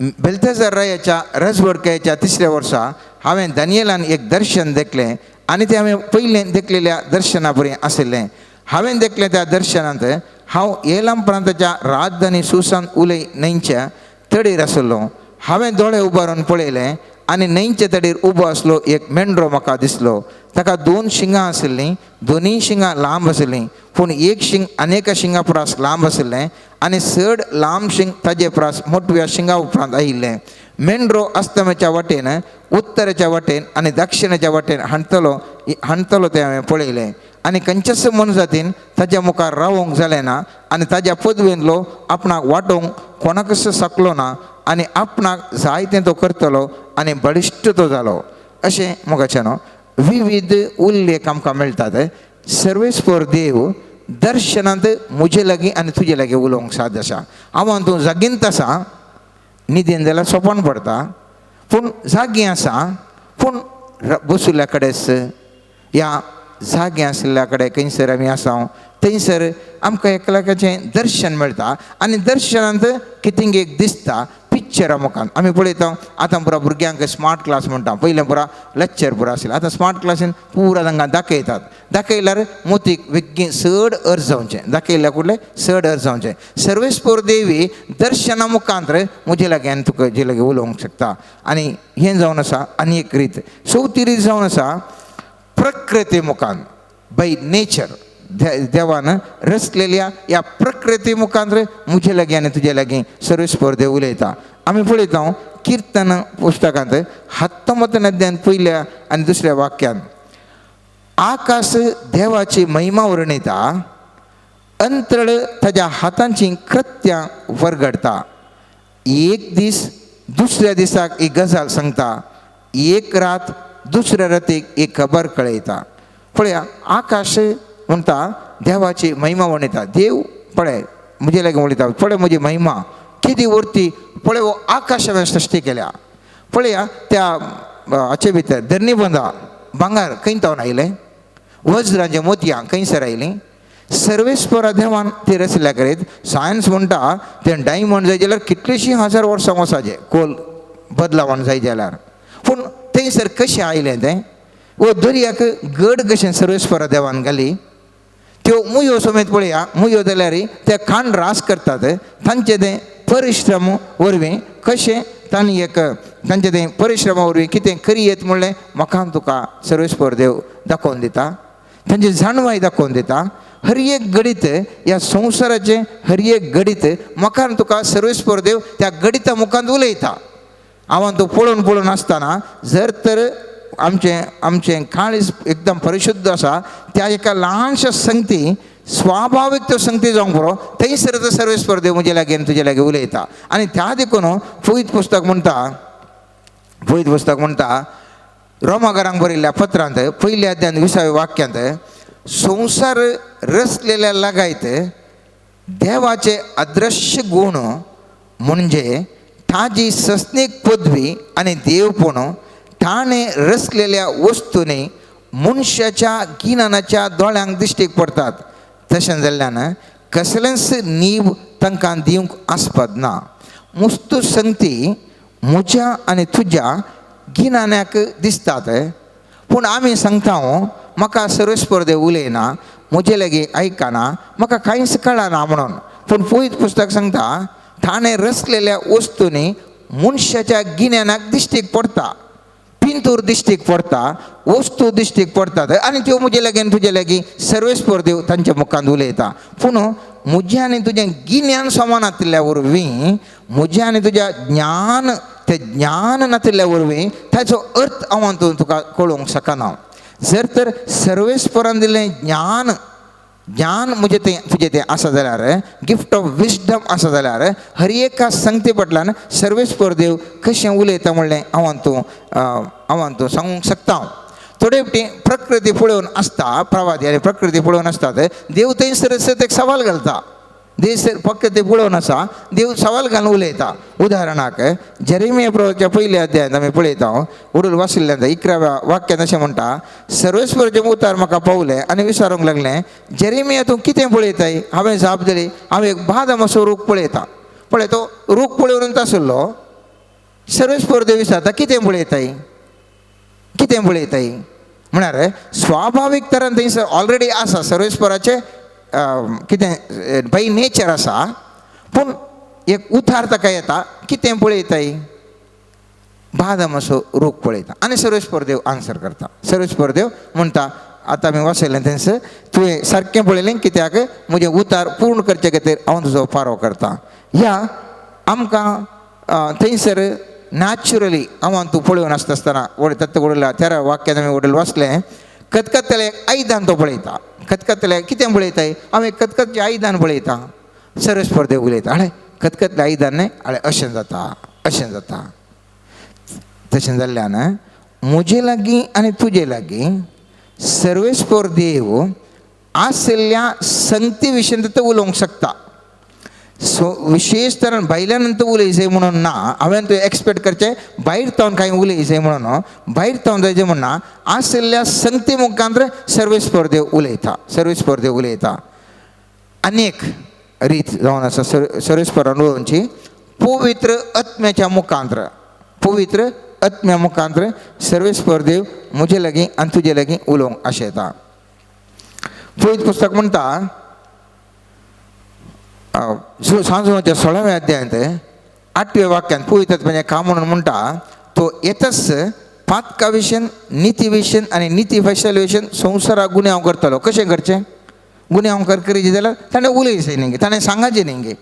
बेल्तजार रायाच्या रजवडकेच्या 3ऱ्या वर्सा हांवें दानियेलान एक दर्शन देखलें आनी तें हांवें पयलें देखलेल्या दर्शना परी आशिल्लें. हांवें देखलें त्या दर्शनांत हांव एलाम प्रांताच्या राजधानी सुसान उलय न्हंयच्या तडीर आशिल्लो. हांवें दोळे उबारून पळयलें आनी न्हंयचे तडीर उबो आसलो एक मेंढरो म्हाका दिसलो. ताका 2 शिंगां आशिल्लीं, दोनूय शिंगां लांब आशिल्लीं, पूण एक शिंग आनेका शिंगां परस लांब आशिल्लें आनी चड लांब शिंग ताजे परस मोटव्या शिंगा उपरांत आयिल्लें. मेंढरो अस्तमेच्या वाटेन, उत्तरेच्या वाटेन आनी दक्षिणेच्या वाटेन हांणतलो तें हांवें पळयलें. आनी खंयच्याच मनजातीन ताज्या मुखार रावोंक जालें ना आनी ताज्या पदवेंतलो आपणाक वांटोवंक कोणाकच सकलो ना आनी आपणाक जाय तें तो करतलो आनी बळिश्ट तो जालो. अशें मोगाचें न्हू विविध उल्लेख आमकां मेळटात. सर्वेस्पर देव दर्शनांत म्हजे लागीं आनी तुजे लागीं उलोवंक साध्य आसा. हांव तूं जागींत आसा, न्हिदेन जाल्यार सोंपण पडटा, पूण जागी आसा, पूण बशिल्ल्या कडेच या जागे आशिल्ल्या कडेन खंयसर आमी आसा थंयसर आमकां एकल्याकाचें दर्शन मेळटा. आनी दर्शनांत कितें एक दिसता पिक्चरा मुखार आमी पळयता. आतां पुरो भुरग्यांक स्मार्ट क्लास म्हणटा, पयलें पुरो लेक्चर पुरो आशिल्लो, आतां स्मार्ट क्लासीन पुरो तांकां दाखयतात. दाखयल्यार मोतीक वेग्गी चड अर्ज जावचें, दाखयल्या फुडलें चड अर्ज जावचें. सर्वेस्पर देवी दर्शना मुखांतर म्हजे लागीं आनी तुका जे लागीं उलोवंक शकता. आनी हें जावन आसा आनी एक रीत. चवथी रीत जावन आसा प्रकृती मुखान, बाय नेचर. देवान रचलेल्या ह्या प्रकृती मुखांतर म्हजे लागीं आनी तुजे लागीं सर्वेस्पर देव उलयता. आमी पळयता किर्तन पुस्तकांत 19 अध्यायान पयल्या आनी दुसऱ्या वाक्यान आकाश देवाची महिमा वर्णयता, अंतळ ताज्या हातांची कृत्यां वरगडटा. एक दीस दुसऱ्या दिसाक एक गजाल सांगता, एक रात दुसऱ्या रातीक एक खबर कळयता. पळया आकाश म्हणटा देवाची महिमा वर्णयता. देव पळय म्हजे लागीं उलयता, पळय म्हजी महिमा कितें उरती, पळय हो आकाश हांवें सृश्टी केल्या. पळया त्या हाचे भितर धर्नीबंदा भांगार खंय तावन आयलें, वज्रांचे मोतयां खंयसर आयलीं. सर्वेस्परा देवान ती रचल्या करीत. सायन्स म्हणटा तें डायमंड जाय जाल्यार कितलींशीं हजार वर्सां वचाचें कोल बदलावन जाय जाल्यार, पूण थंयसर कशें आयलें तें. वो दर्याक गड कशें सर्वेस्परा देवान घाली. त्यो मुयो समेत पळया, मुयो जाल्यार ते खाण रास करतात. तांचे तें परिश्रम वरवीं कशें तांणी एक तांचे तें परिश्रमा वरवीं कितें करियेत म्हणलें म्हाका तुका सर्वेस्पर देव दाखोवन दिता. तांची जाणवाय दाखोवन दिता. हर एक गडीत ह्या संवसाराचें हर एक गडीत म्हाका तुका सर्वेस्पर देव त्या गडिता मुखांत उलयता. हांव तो पळोवन आसतना जर तर आमचें काळीज एकदम परिशुद्ध आसा, त्या एका ल्हानशा संगती स्वाभावीक त्यो संगती जावंक पुरो थंयसर तो सर्वेस्पर देव म्हजे लागीं तुजे लागीं उलयता. आनी त्या देखून पवित्र पुस्तक म्हणटा रोमाकारांक बरयल्ल्या पत्रांत 1 अध्यायान 20व्या वाक्यांत संवसार रचलेल्या लागायत देवाचे अदृश्य गुण म्हणजे ताजी सस्नीक पदवी आनी देवपण ताणें रचलेल्या वस्तूंनी मनशाच्या गिन्यानाच्या दोळ्यांक दिश्टीक पडटात. तशें जाल्ल्यान कसलेंच नीव तांकां दिवंक आसपाद ना. मुस्तू संगती म्हज्या आनी तुज्या गिन्यानाक दिसतात, पूण आमी सांगता म्हाका सर्वेस्पर देव उलयना, म्हजे लागीं आयकना, म्हाका कांयच कळना म्हणून. पूण पवित्र पुस्तक सांगता ताणें रचलेल्या वस्तूंनी मनशाच्या गिन्यानाक दिश्टीक पडटा, पिंतूर दिश्टीक पडटा, वस्तू दिश्टीक पडटात. आनी त्यो म्हजे लागीं तुजे लागीं सर्वेस्पर देव तांच्या मुखांत उलयता. पूण म्हजें आनी तुजें गिन्यान समान नातिल्ल्या वरवीं, म्हजें आनी तुज्या ज्ञान तें ज्ञान नातिल्ल्या वरवीं ताचो अर्थ हांव तुका कळोवंक शकना. जर तर सर्वेस्परान दिल्लें ज्ञान म्हणजे तें तुजें तें आसा जाल्यार, गिफ्ट ऑफ विजडम आसा जाल्यार हर एका संगती फाटल्यान सर्वेस्पर देव कशें उलयता म्हणलें हांव तूं सांगूंक शकता. थोडे फावटी प्रकृती पळोवन आसता, प्रवादी आनी प्रकृती पळोवन आसतात, देव थंयसर एक सवाल घालता. देव फक्त ते पळोवन आसा, देव सवाल घालून उलयता. उदाहरणाक जेरेमिया प्रवक्त्या 1 अध्यायात आमी पळयता, उडून वाचिल्ल्यान 11व्या वाक्यान अशें म्हणटा, सर्वेस्पराचे उतार म्हाका पावले आनी विचारूंक लागलें, जेरेमिया तूं कितें पळयताय? हांवें जाप दिली, हांव एक बादाम असो रूख पळयता. पळय तो रूख पळोवनूच आसलो. सर्वेस्पर देव विचारता कितें पळयताय म्हळ्यार स्वाभावीक तरान थंयसर ऑलरेडी आसा सर्वेस्पराचे कितें बाय नेचर आसा, पूण एक उतार ताका येता कितें पळयताय. बादम असो रोग पळयता आनी सर्वेस्पर देव आन्सर करता. सर्वेस्पर देव म्हणटा आतां आमी वाचयलें थंयसर तुवें सारकें पळयलें कित्याक म्हजे उतार पूर्ण करचे खातीर हांव तुजो पारो करता. ह्या आमकां थंयसर नॅचरली हांव तूं पळोवन आसतना तातूं उडयला 13 वाक्यान आमी उडयलें वाचलें. खतखतलें आयदान तो पळयता. खतखतलें कितें पळयताय हांव खतखतचें आयदान पळयता. सर्वेस्पर देव उलयता आळे खतखतलें आयदान न्हय आळे अशें जाता अशें जाता. तशें जाल्ल्यान म्हजे लागीं आनी तुजे लागीं सर्वेस्पर देव आसल्या संगती विशीं तो उलोवंक शकता. सो विशेष तरेन भायल्यान उलयचें म्हणून ना. हांवें तुवें एक्सपेक्ट करचें भायर तावन कांय उलयचें म्हणून भायर तावन जायचें म्हणना. आसल्या संगती मुखांतर सर्वेस्पर देव उलयता. सर्वेस्पर देव उलयता. आनी एक रीत जावन आसा सर्वेस्परान उलोवची पवित्र आत्म्याच्या मुखांतर. पवित्र आत्म्या मुखांतर सर्वेस्पर देव म्हजे लागीं आनी तुजे लागीं उलोवंक आशेता. पवित्र पुस्तक म्हणटा सांजोच्या 16व्या अध्यायांत 8व्या वाक्यान पवित्र आत्म्याचें काम म्हणून म्हणटा तो येतच पातका विशयन नीती विशयन आनी नीती फैसले विशयन संवसाराक गुन्यांव करतलो. कशें करचें गुन्यांव करचें जाल्यार ताणें उलयचें न्ही गे ताणें सांगचें न्ही गे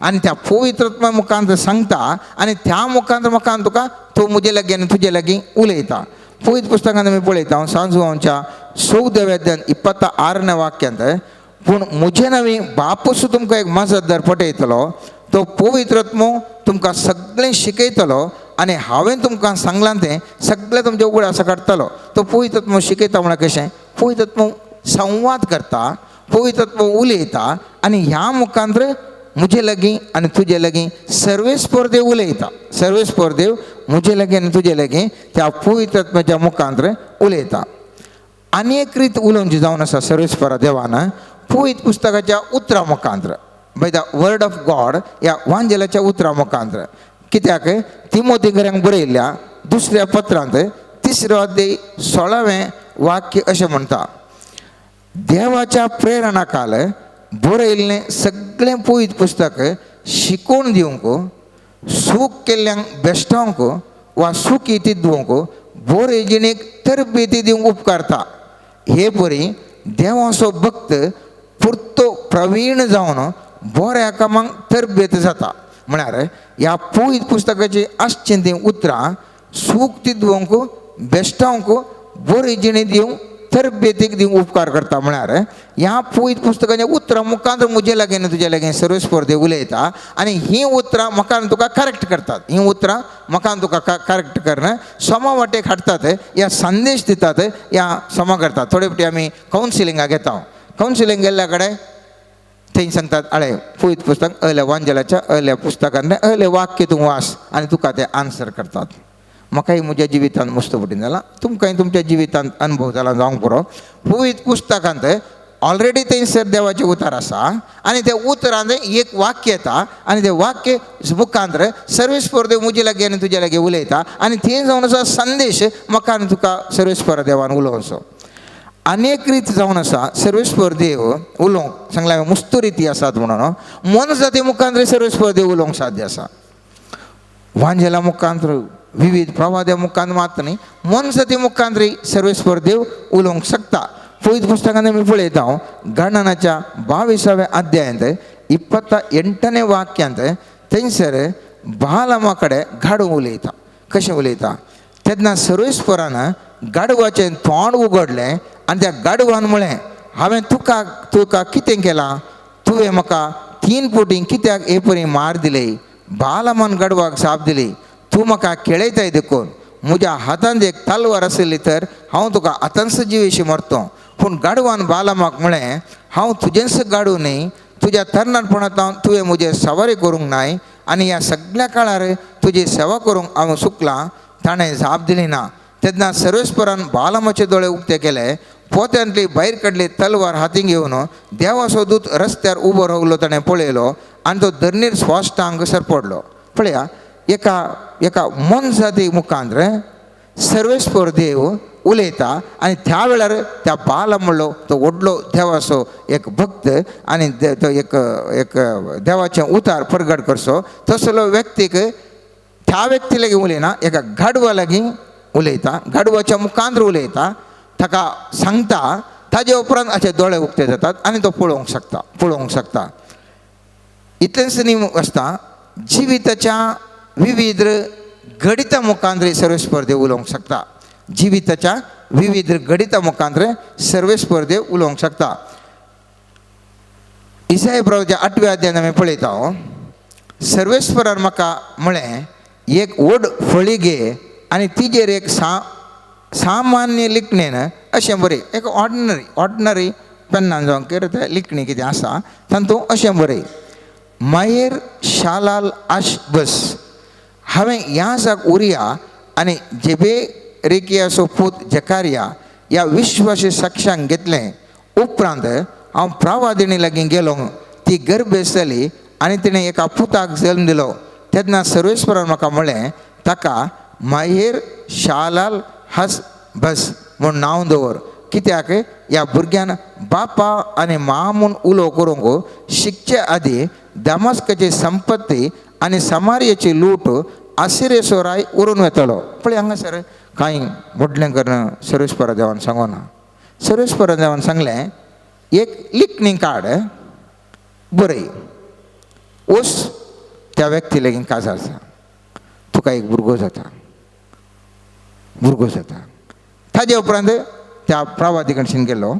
आनी त्या पवित्र आत्म्या मुखांतर सांगता आनी त्या मुखांतर म्हाका तुका तो म्हजे लागीं आनी तुजे लागीं उलयता. पवित्र पुस्तकांत आमी पळयता सांजोच्या 14व्या अध्यायान 26व्या वाक्यांत पूण म्हजे नवी बापूस तुमकां एक मजतदार पटयतलो. तो पवित्र आत्मो तुमकां सगळें शिकयतलो आनी हांवें तुमकां सांगलां तें सगळें तुमच्या उगडासा काडटलो. तो पवित्र आत्मो शिकयता म्हळ्यार कशें पवित्र आत्मो संवाद करता. पवित्र आत्मो उलयता आनी ह्या मुखांतर म्हजे लागीं आनी तुजे लागीं सर्वेस्पर देव उलयता. सर्वेस्पर देव म्हजे लागीं आनी तुजे लागीं त्या पवित्र आत्म्याच्या मुखांतर उलयता. आनी एक रीत उलोवची जावन आसा सर्वेस्परा देवान पवित्र पुस्तकाच्या उतरां मुखांतर by the word of God ह्या वांजेलाच्या उतरां मुखांतर. कित्याक तिमोथेकारांक बरयल्ल्या दुसऱ्या पत्रांत 3रो अध्याय 16वें वाक्य अशें म्हणटा देवाच्या प्रेरणा काल बरयल्लें सगळें पवित्र पुस्तक शिकोवन दिवंक सूख केल्ल्यांक बेश्टावंक वा सुखी तिदवंक बरे जिणेक तरबेती दिवंक उपकारता. हे परी देवाचो भक्त पुरतो प्रवीण जावन बऱ्या कामांक तरबेत जाता. म्हळ्यार ह्या पवित्र पुस्तकाची आसचीं तीं उतरां सूख तिदवंक बेश्टावंक बरे जिणे दिवंक तरबेतीक दिवंक उपकार करता. म्हळ्यार ह्या पवित्र पुस्तकाच्या उतरां मुखांतर म्हजे लागीं आनी तुजे लागीं सर्वेस्पर देव उलयता आनी हीं उतरां म्हाका आनी तुका करेक्ट करतात. हीं उतरां म्हाका आनी तुका करेक्ट करना समा वाटेक हाडटात. ह्या संदेश दितात ह्या समा करतात. थोडे फावटी आमी कावन्सिलिंगाक येता. कावन्सिलिंग गेल्ल्या कडेन थंय सांगतात आळे पवित्र पुस्तक अहल्या वांजेलाच्या अहल्या पुस्तकान अहले वाक्य तूं वाच आनी तुका ते आन्सर करतात. म्हाकाय म्हज्या जिवितांत मस्त पटीन जाला तुमकांय तुमच्या जिवितांत अनुभव जाला जावंक पुरो. पवित्र पुस्तकांत ऑलरेडी थंयसर देवाचें उतार आसा आनी त्या उतरांत एक वाक्य येता आनी तें वाक्य मुखांतर सर्वेस्पर देव म्हजे लागीं आनी तुजे लागीं उलयता आनी थंय जावन आसा संदेश म्हाका आनी तुका सर्वेस्पर देवान उलोवचो. अनेक रीत जावन आसा सर्वेस्पर देव उलोवंक सांगल्या मुस्त रिती आसात म्हणून मन जाती मुखांतर सर्वेस्पर देव उलोवंक साध्य आसा. वांजेला मुखांतर विविध प्रवाद्या मुखांत मात न्ही मन जाती मुखांतर सर्वेस्पर देव उलोवंक शकता. पवित्र पुस्तकांत आमी पळयता गणनाच्या 22व्या अध्यायांत 28वें वाक्यांत थंयसर बालामा कडेन गाडव उलयता. कशें उलयता तेन्ना सर्वेस्परान गाडवाचें तोंड उगडलें आनी त्या गाडवान म्हळें हांवें तुका कितें केलां तुवें म्हाका 3 पोटी कित्याक हे परी मार दिले. बालामान गाडवाक जाप दिली तूं म्हाका खेळयताय देखून म्हज्या हातांत एक तलवार आसली तर हांव तुका आतांच जिवेशी मरतो. पूण गाडवान बालामाक म्हळें हांव तुजेंच गाडू न्ही तुज्या तरणाटपणांत तुवें म्हजें सवारी करूंक नाय आनी ह्या सगळ्या काळार तुजी सेवा करूंक हांव चुकलां. ताणें जाप दिली ना. तेन्ना सर्वेस्परान बालामाचे दोळे उक्ते केले. पोत्यांतली भायर काडली तलवार हातीन घेवन देवाचो दूत रस्त्यार उबो रावलो ताणें पळयलो आनी तो धरणीर स्वाश्टांग सरपडलो. पळया एका मन जाती मुखांतर सर्वेस्पर देव उलयता आनी त्या वेळार त्या बाला म्हणलो तो व्हडलो देवाचो एक भक्त आनी तो एक देवाचें उतार प्रगट करचो तसलो व्यक्तीक त्या व्यक्ती लागीं उलयना एका गाडवा लागीं उलयता गाडवाच्या मुखांत उलयता ताका सांगता ताजे उपरांत अशे दोळे उक्ते जातात आनी तो पळोवंक शकता इतलेंच न्ही आसता जिविताच्या विविध गणिता मुखांत सर्वेस्पर्धे उलोवंक शकता जिविताच्या विविध गणिता मुखांत सर्वेस्पर्धे उलोवंक शकता इसाय प्रभूच्या 8व्या अध्यायान आमी पळयता सर्वेस्परान म्हाका म्हळें एक व्हड फळी घे आनी तिजेर एक सामान्य लिखणेन अशें बरय एक ऑर्डिनरी पेन्नान जावं कितें लिखणी कितें आसा तातूंत अशें बरय मायर शालाल आश बस हांवें ह्या जाग उरिया आनी जेबे रेकियाचो पूत जकारिया ह्या विश्वासी साक्षांक घेतलें उपरांत हांव प्रावादिणी लागीं गेलो ती गर्भेस जाली आनी तिणें एका पुताक जल्म दिलो तेन्ना सर्वेस्परान म्हाका म्हळें ताका माहेर शालाल हस बस म्हूण नांव दवर कित्याक ह्या भुरग्यान बापा आनी मा म्हूण उलो करूंक शिकचे आदी दमास्काची संपत्ती आनी समार्याची लूट आसिरेसोराय उरून वेतलो पळय हांगासर कांय मोडलें करून सर्वेस्परा देवान सांगोना सर्वेस्परा देवान सांगलें एक लिखणी काड बरय ओस त्या व्यक्ती लागीं काजार आसा तुका एक भुरगो जाता ताजे उपरांत त्या प्रवादी कडच्यान गेलो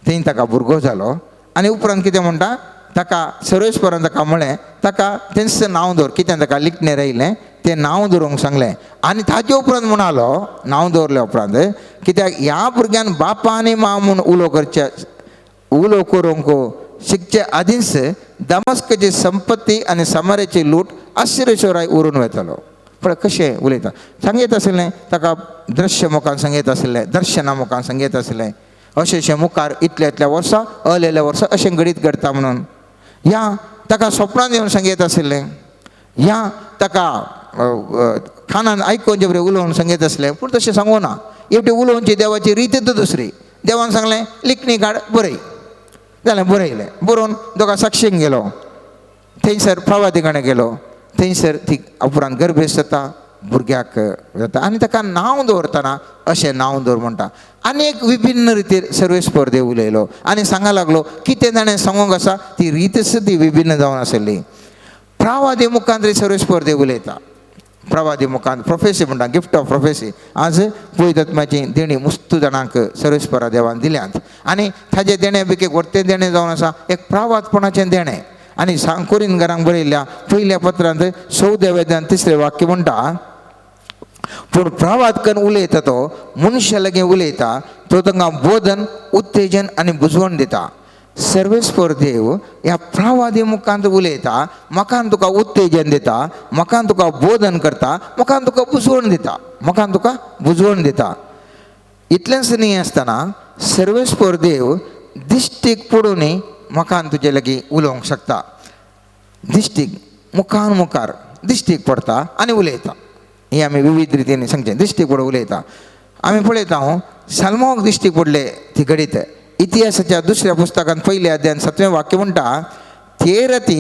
थंय ताका भुरगो जालो आनी उपरांत कितें म्हणटा ताका सर्वेस्परान ताका म्हळें ताका तेंच नांव दवर कितें ताका लिखणें रायलें तें नांव दवरूंक सांगलें आनी ताजे उपरांत म्हणालो नांव दवरल्या उपरांत कित्याक ह्या भुरग्यान बापा आनी मा म्हूण उलो करूंक शिकचे आदींच दमास्काची संपत्ती आनी समार्याची लूट आसिरेश्वराय उरून वेतलो पळय कशें उलयता सांगीत आसलें ताका दृश्य मुखान सांगीत आसलें दर्शना मुखान सांगीत आसलें अशें मुखार इतल्या वर्सां अलेल्या वर्सां अशें घडीत घडटा म्हणून ह्या ताका स्वप्नांत येवन सांगीत आसलें ह्या ताका कानान आयकोन जे बरें उलोवन सांगीत आसलें पूण तशें सांगूं ना एवटी उलोवची देवाची रितीच दुसरी देवान सांगलें लिखणी काड बरय जालें बरयलें बरोवन दोगा साक्षीक गेलो थंयसर प्रवादी कडेन गेलो थंयसर ती उपरांत गर्भेस जाता भुरग्याक जाता आनी ताका नांव दवरतना अशें नांव दवर म्हणटा आनी एक विभिन्न रितीर सर्वेस्पर्धे उलयलो आनी सांगूंक लागलो कितें ताणें सांगूंक आसा ती रीतच ती विभिन्न जावन आसली प्रवादी मुखांत सर्वेस्पर्धे उलयता प्रवादी मुखांत प्रोफेसी म्हणटा गिफ्ट ऑफ प्रोफेसी आज पवित्र आत्म्याची देणी मुस्त जाणांक सर्वेस्परा देवान दिल्यांत आनी ताजे देणे भितर व्हडलें देणें जावन आसा एक प्रावादपणाचें देणें आनी सांकोरीन घरांक बरयल्ल्या पयल्या पत्रांत 14व्या वेदांत 3रे वाक्य म्हणटा पूण प्रवाद करून उलयता तो मनशा लागीं उलयता तो तांकां बोधन उत्तेजन आनी बुजवण दिता सर्वेस्पर देव ह्या प्रवादी मुखांत उलयता म्हाकान तुका उत्तेजन दिता म्हाकान तुका बोधन करता म्हाकान तुका बुजवण दिता इतलेंच न्ही आसतना सर्वेस्पर देव दिश्टीक पडूनय म्हाकान तुजे लागीं उलोवंक शकता दिश्टीक मुखार दिश्टीक पडटा आनी उलयता हें आमी विविध रितीन सांगचें दिश्टीक पडून उलयता आमी पळयता साल्माक दिश्टीक पडले ती घडीत इतिहासाच्या 2ऱ्या पुस्तकांत 1ल्या अध्यायान 7वें वाक्य म्हणटा ते राती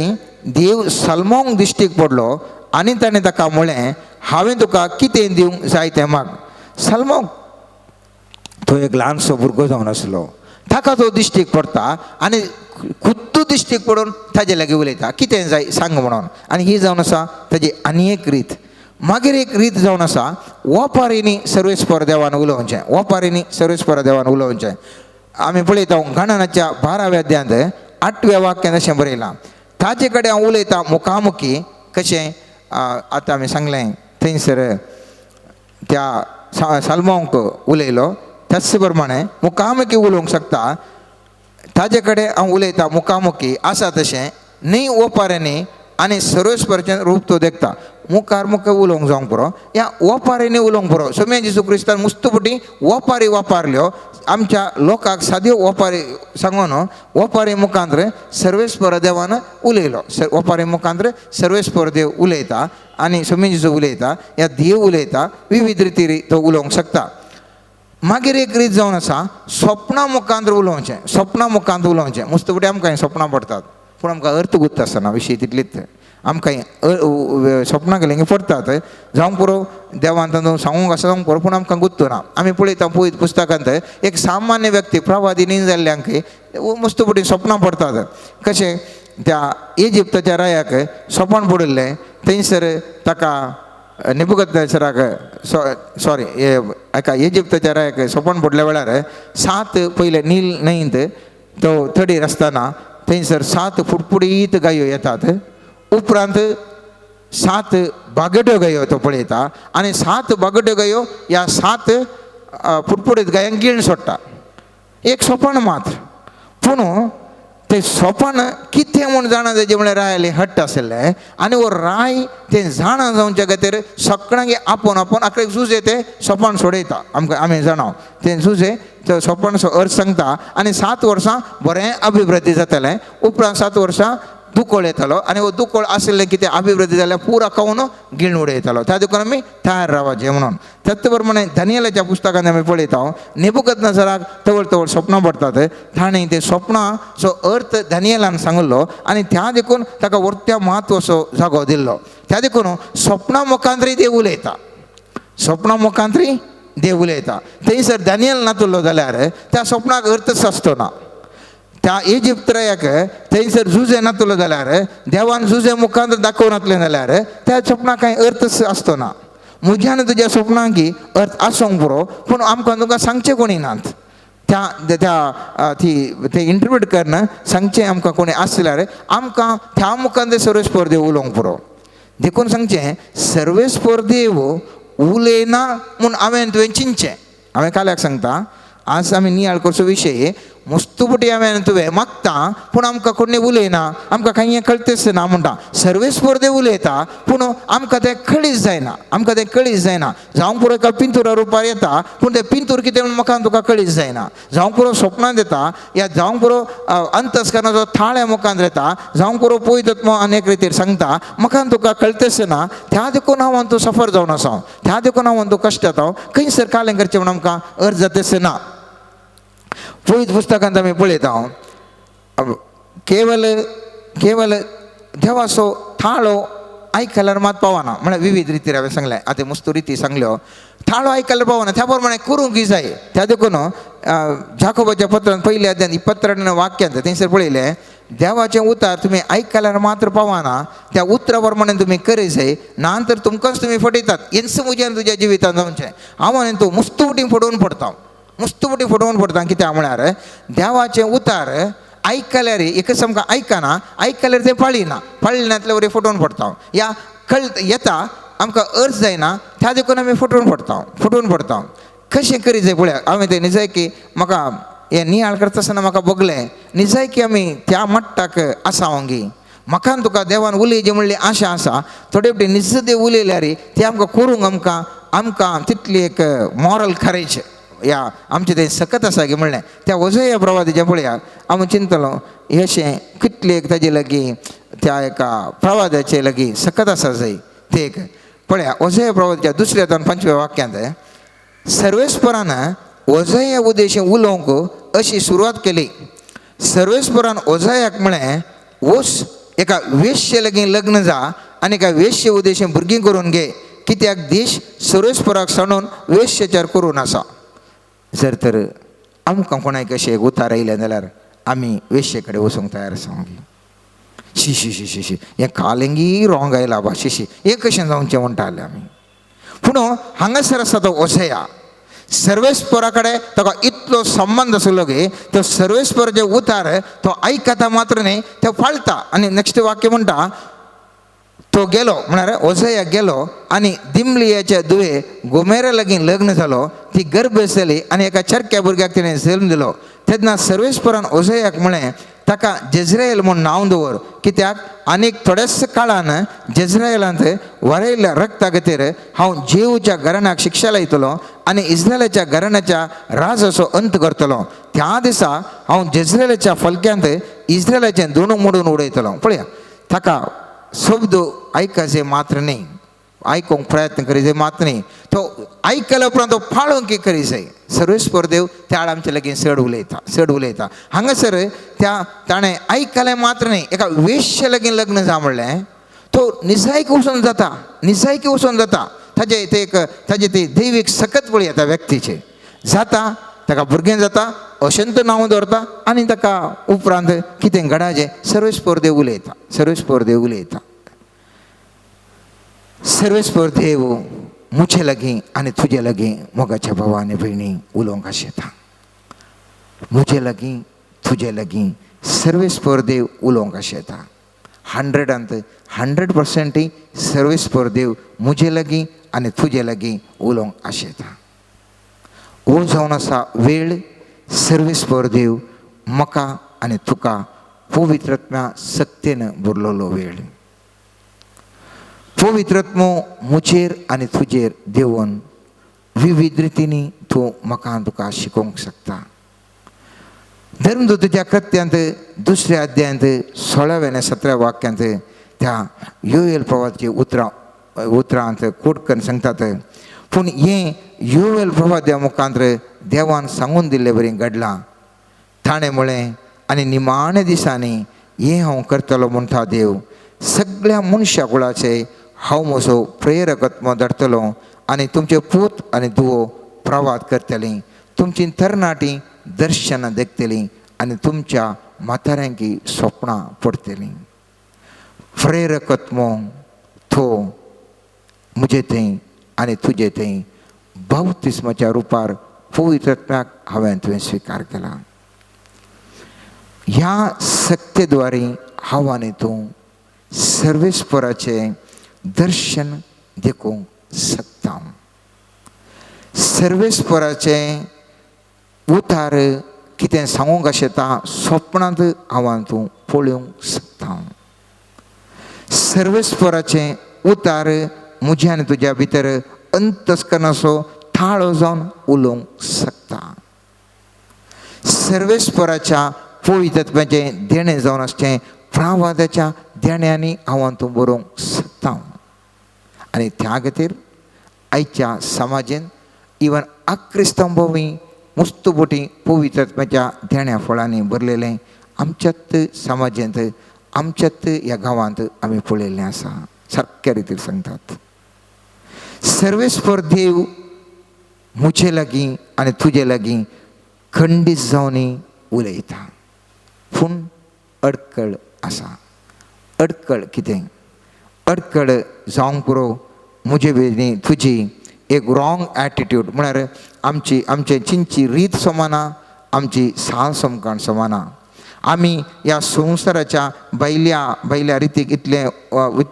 देव साल्माक दिश्टीक पडलो आनी ताणें ताका म्हळें हांवें तुका कितें दिवंक जाय तें माग साल्माक तो एक ल्हानसो भुरगो जावन आसलो ताका तो दिश्टीक पडटा आनी खुद्द दिश्टीक पडून ताजे लागीं उलयता कितें जाय सांग म्हणून आनी ही जावन आसा ताजी आनी एक रीत मागीर एक रीत जावन आसा ओपारींनी सर्वेस्पर देवान उलोवचें आमी पळयता गणनाच्या 12व्या अध्यायांत 8व्या वाक्यान अशें बरयलां ताजे कडेन हांव उलयतां मुखामुखी कशें आतां आमी सांगलें थंयसर त्या साल्मांक उलयलो त्याच प्रमाणे मुखामुखी उलोवंक शकता ताजे कडेन हांव उलयतां मुखामुखी आसा तशें न्ही ओपाऱ्यांनी आनी सर्वेस्पराचें रूप तो देखता मुखार उलोवंक जावंक पुरो ह्या ओपारींनी उलोवंक पुरो सोम्या जेजू क्रिस्तान मुस्तपुटी ओपारी वापरल्यो आमच्या लोकांक साद्यो ओपारी सांगून ओपारी मुखांत सर्वेस्पर देवान उलयलो ओपारी मुखांत सर्वेस्पर देव उलयता आनी सोम्या जेजू उलयता ह्या देव उलयता विविध रितीन तो उलोवंक शकता मागीर एक रीत जावन आसा स्वप्ना मुखांत उलोवचें मुस्तपुटी आमकां स्वप्नां पडटात पूण आमकां अर्थ गुत्त आसना विशय तितलीच आमकां स्वप्नां गेलें पडटात जावंक पुरो देवान तांदूळ सांगूंक आसा जावंक पुरो पूण आमकां गुत्तो ना. आमी पळयता पळयत पुस्तकांत एक सामान्य व्यक्ती प्रवादिनी जाल्ल्यांक मस्त पटी स्वप्नां पडटात. कशें त्या इजिप्ताच्या रायाक सोपण पडिल्लें थंयसर ताका नेबुकदनेसराक सॉरी हाका इजिप्ताच्या रायाक सोपण पडल्या वेळार 7 पयले नील न्हंयेंत तो थडीर आसतना थंयसर 7 फुटफुटीत गायो येतात. उपरांत 7 बागड्यो गायो तो पळयता आनी 7 बागड्यो गायो ह्या 7 फुटफुटीत गायांक गिळून सोडटा. एक सोपण मात्र पूण तें सोपण कितें म्हूण जाणा तेजें म्हळ्यार रायालें हट्ट आसलें आनी वो राय तें जाणा जावच्या खातीर सगळ्यांक आपोवन आख्रेक झुजे तें सोपण सोडयता. आमी जाणाव तें झुजे तो सोपणचो अर्थ सांगता आनी 7 वर्सां बरें अभिवृद्धी जातालें. उपरांत 7 वर्सां दुकोळ येतालो आनी हो दुकोळ आशिल्लें कितें अभिवृद्धी जाल्यार पुरा खावन गिळून उडयतालो. त्या देखून आमी तयार रावचें म्हणून. त्याच प्रमाणे दानियेलाच्या पुस्तकांत आमी पळयता नेबुकदनेसराक तवळ तवळ स्वप्नां पडटात. ताणें ते स्वप्नाचो अर्थ दानियेलान सांगलो आनी त्या देखून ताका वर्त्या म्हत्वाचो जागो दिल्लो. त्या देखून स्वप्नां मुखांतरी देव उलयता. स्वप्नां मुखांतरी देव उलयता. थंयसर दानियल नातुल्लो जाल्यार त्या स्वप्नाक अर्थच आसतो ना. त्या इजिप्त रायाक थंयसर झुजे नातुल्लो जाल्यार देवान झुजे मुखांत दाखोवन नातलें जाल्यार त्या स्वप्नाक कांय अर्थच आसतो ना. म्हज्यान तुज्या स्वप्नांक अर्थ आसूंक पुरो पूण आमकां तुका सांगचें कोणी नात. ते इंटरप्रिट करना सांगचें आमकां कोणी आसल्यार आमकां त्या मुखांत सर्वेस्पर देव उलोवंक पुरो. देखून सांगचें सर्वेस्पर देव उलयना म्हूण हांवें तुवें चिंतचें. हांवें काल्याक सांगता आज आमी नियाळ करचो विशय मस्तुपटी हांवें तुवें मागता पूण आमकां कोणी उलयना आमकां कांय हें कळटेच ना म्हणटा. सर्वेस्पर देव उलयता पूण आमकां तें कळीच जायना. आमकां तें कळीच जायना. जावंक पुरो एका पिंतुरा रुपार येता पूण तें पिंतूर कितें म्हूण म्हाका तुका कळीच जायना. जावंक पुरो स्वप्नांत येता या जावंक पुरो अंतस्करणाचो थाळ मुखांत येता जावंक पुरो पवित्रत्व अनेक रितीर सांगता म्हाका तुका कळटेच ना. त्या देखून हांव तूं सफर जावन आसा. त्या देखून हांव तूं कश्ट येता खंयसर कालें करचें म्हूण आमकां अर्थ जातेच ना. पवित्र पुस्तकांत आमी पळयता केवल देवाचो थाळो आयकल्यार मात पावना. म्हळ्यार विविध रितीर हांवें सांगलें आतां मस्त रिती सांगल्यो. थाळो आयकल्यार पावना त्या प्रमाणे करूंक जाय. त्या देखून जाकोबाच्या पत्रांत पयल्या अध्यायान 22 वाक्यांत थंयसर पळयलें देवाचें उतार तुमी आयकल्यार मात्र पावना. त्या उतरा प्रमाणे तुमी करी जाय नांतर तुमकांच तुमी फटयतात. हेंच म्हज्यान तुज्या जिवितांत जावचें. हांव आनी तूं मस्तुपटी फटोवन पडटा. मस्तुपटी फटोवन पडटा. कित्याक म्हळ्यार देवाचें उतार आयकल्यार एकच आमकां आयकना आयकल्यार तें पाळिना पाळिनातल्या वरी फटोवन पडटा. या येता आमकां अर्थ जायना त्या देखून आमी फटोवन पडटा. कशें करी जाय पळयात. हांवें तें निजय की म्हाका हें नियाळ करता आसतना म्हाका बगलें निजय की आमी त्या मट्टाक आसा वंगी. म्हाका तुका देवान उलयचें म्हणली आशा आसा. थोडे फावटी निज देव उलयल्यार तें आमकां करूंक आमकां तितली एक मॉरल करेज या आमचें तें सकत आसा गे म्हणलें. त्या ओझेया प्रवादीचें पळयात हांव चिंतलो हेशें कितले ताजे लागीं त्या एका प्रवादाचे लागीं सकत आसा जाय. ते एक पळया ओझेया प्रवादीच्या 2 आणि 5 वाक्यांत सर्वेस्परान ओझेया उद्देशें उलोवंक अशी सुरवात केली. सर्वेस्परान ओझेयाक म्हळें वच एका वेश्ये लागीं लग्न जा आनी एका वेश्ये उद्देशें भुरगीं करून घे कित्याक देश सर्वेस्पराक सांडून वेश्येचार करून आसा. जर तर आमकां कोणाक अशें एक उतार आयलें जाल्यार आमी वेश्ये कडेन वचूंक तयार आसा. शी हें कालेंगी रॉंग आयला बा शी हें कशें जावचें म्हणटाले आमी. पूण हांगासर आसा तो ओझेया सर्वेस्परा कडेन ताका इतलो संबंध आसलो गे. तो सर्वेस्पर जे उतार तो आयकता मात्र न्ही तो पाळटा. आनी नेक्स्ट वाक्य म्हणटा तो गेलो म्हळ्यार ओझेया गेलो आनी दिमलियाच्या दुवे गोमेरा लागीं लग्न जालो. ती गर्भ जाली आनी एका चरक्या भुरग्याक तिणें जल्म दिलो. तेन्ना सर्वेस्परान ओझेयाक म्हळें ताका जेज्रेयल म्हूण नांव दवर कित्याक आनीक थोड्याच काळान जेज्रेयलांत वारयल्ल्या रक्ता खातीर हांव जेवच्या घराण्याक शिक्षा लायतलो आनी इस्रायलाच्या घराण्याच्या राजाचो अंत करतलो. त्या दिसा हांव जेज्रेयलाच्या फलक्यांत इस्रायलाचें दोनूं मोडून उडयतलो. पळया ताका शब्द आयकाचे मात्र न्ही आयकूंक प्रयत्न करी मात्र न्ही तो आयकल्या उपरांत तो पाळोवंक करी जाय. सर्वेस्पर देव त्या आमचे लागीं चड उलयता. हांगासर त्या ताणें आयकलें मात्र न्ही एका वेश्ये लागीं लग्न जा म्हणलें. तो निजायक वचून जाता ताजे ते दैवीक सकतपळ येता व्यक्तीचे जाता ताका भुरगें जाता अशेंत नांव दवरता आनी ताका उपरांत कितें घडाचें सर्वेस्पर देव उलयता सर्वेस्पर देव मुझे लागीं आनी तुजे लागीं मोगाच्या भावा आनी भयणी उलोवंक आशेता मुझे लागीं तुजे लागीं सर्वेस्पर देव उलोवंक आशेता 100% सर्वेस्पर देव मुझे लागीं आनी तुजे लागीं उलोवंक आशेता हो जावन आसा वेळ सर्वेस्पर देव म्हाका आनी तुका पवित्रात्म्या सक्तेन भरलेलो वेळ पवित्रात्मो मुजेर आनी तुजेर देवून विविध रितींनी तूं म्हाका तुका शिकोवंक शकता धर्मदूताच्या कृत्यांत 2 अध्यायांत 16 आनी 17 वाक्यांत त्या योएल प्रवादाची उतरांत कोट करून सांगतात पूण हें योएल प्रवाद्या मुखांतर देवान सांगून दिल्लें बरें घडलां ताणें म्हळें आनी निमाणे दिसांनी हें हांव करतलो म्हणटा देव सगळ्या मनशा कुळाचे हांव म्हजो प्रेरकत्व धाडटलो आनी तुमचे पूत आनी धुवो प्रवाद करतलीं तुमची तरणाटीं दर्शनां देखतलीं आनी तुमच्या म्हाताऱ्यांकी स्वप्नां पडटलीं प्रेरकत्व तो म्हजे थंय आनी तुजे थंय बाप्तिस्माच्या रुपार पवित्रात्म्याक हांवें तुवें स्विकार केला ह्या सक्तेद्वारे हांव आनी तूं सर्वेस्पराचें दर्शन देखूंक शकता सर्वेस्पराचें उतार कितें सांगूंक आशेता स्वप्नांत हांव तूं पळोवंक शकता सर्वेस्पराचें उतार म्हज्या आनी तुज्या भितर अंतस्करणाचो थाळो जावन उलोवंक शकता सर्वेस्पराच्या पवित्रत्वाचें देणें जावन आसचें प्रवादाच्या देण्यांनी हांव तूं बरोवंक शकता आनी त्या खातीर आयच्या समाजान इवन आक्रिस्तंभवी मुस्तुबोटी पवित्रत्वाच्या देण्या फळांनी भरलेलें आमच्याच समाजांत आमच्याच ह्या गांवांत आमी पळयल्लें आसा सारक्या रितीन सांगतात सर्वेस्पर देव म्हजे लागीं आनी तुजे लागीं खंडीत जावन उलयता पूण अडकळ आसा अडकळ कितें अडकळ जावंक पुरो म्हजे वेळी तुजी एक रॉंग एटिट्यूड म्हळ्यार आमचे चिंची रीत समाना आमची साल समकण समाना आमी ह्या संवसाराच्या बैल्या रितीक इतले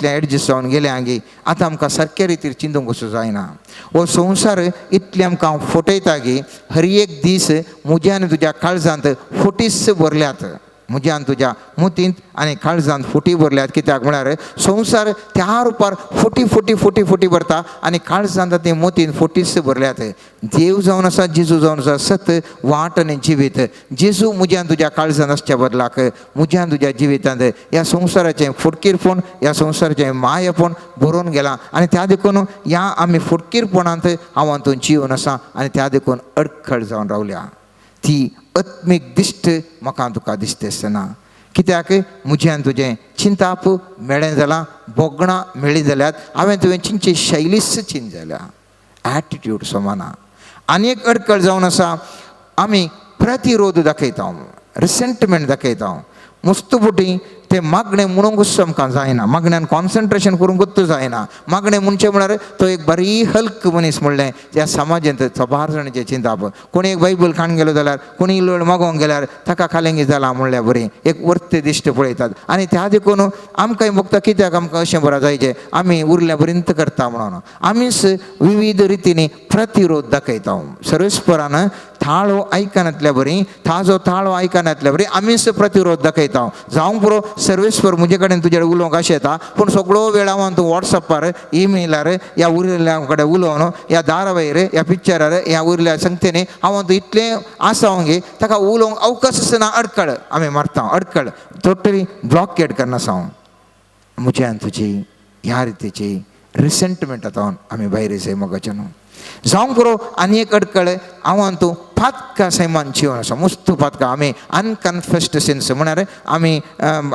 एडजस्ट जावन गेले आंगी आतां आमकां सारक्या रितीन चिंतूंक वचूं जायना हो संवसार इतले आमकां फटयता गी हर एक दीस म्हज्या आनी तुज्या काळजांत फटीस भरल्यात म्हज्या आनी तुज्या मुतींत आनी काळजांत फुटी भरल्यात कित्याक म्हळ्यार संवसार त्या रुपार फुटी भरता आनी काळजांत ते मोतीन फटीस भरल्यात देव जावन आसा जेजू जावन आसा सत वाट आनी जिवीत जेजू म्हज्या आनी तुज्या काळजांत आसच्या बदलाक म्हज्या आनी तुज्या जिवितांत ह्या संवसाराचें फुडकीरपण ह्या संवसाराचें मायेपण भरून गेलां आनी त्या देखून ह्या आमी फुडकीरपणांत हांव तूं जिवन आसा आनी त्या देखून अडखळ जावन रावल्या ती आत्मीक दिश्ट म्हाका तुका दिसता आसतना कित्याक म्हजें आनी तुजें चिंताप मेळ्ळें जालां बोगणां मेळ्ळीं जाल्यात हांवें तुवें चिंची शैलीच चेंज जाल्या एटिट्यूड समाना आनी एक अडकळ जावन आसा आमी प्रतिरोध दाखयता रिसेंटमेंट दाखयता मुस्तुबुटी ते मागणें म्हणूंकूच आमकां जायना मागण्यान कॉन्सन्ट्रेशन करूंकूच जायना मागणें म्हणचें म्हळ्यार तो एक बरी हल्क मनीस म्हणलें त्या समाजांत 4 जाणांचें चिंताप कोणी एक बायबल खाण गेलो जाल्यार कोणी इल्लो मागोवंक गेल्यार ताका खालेंगी जालां म्हणल्यार बरें एक वर्त दिश्ट पळयतात आनी त्या देखून आमकांय भोगता कित्याक आमकां अशें बरें जायचें आमी उरल्या बरींत करता म्हणून आमीच विविध रितींनी प्रतिरोध दाखयता सर्वेस्परान थाळो आयकनातल्या बरी ताजो थाळो आयकनातल्या बरी आमीच प्रतिरोध दाखयता जावंक पुरो सर्वेस्पर म्हजे कडेन तुजे कडेन उलोवंक अशें येता पूण सगळो वेळ हांव तूं वॉट्सॅपार ईमेलार ह्या उरिल्ल्या कडेन उलोवन ह्या धारावाहीर ह्या पिक्चरार ह्या उरिल्ल्या संगतींनी हांव तूं इतलें आसावंगी ताका उलोवंक अवकाश आसना अडकळ आमी मारता अडकळ टोटली ब्लॉकेड करना सावन म्हज्या आनी तुजी ह्या रितीची रिसेंटमेंट आतां आमी भायर येसय मोगाच्या न्हू जावं करो आनी एक अडकळ हांव तूं पातका सैमान जिवन आसा मुस्त पातका आमी अनकन्फेस्ड सिन्स म्हळ्यार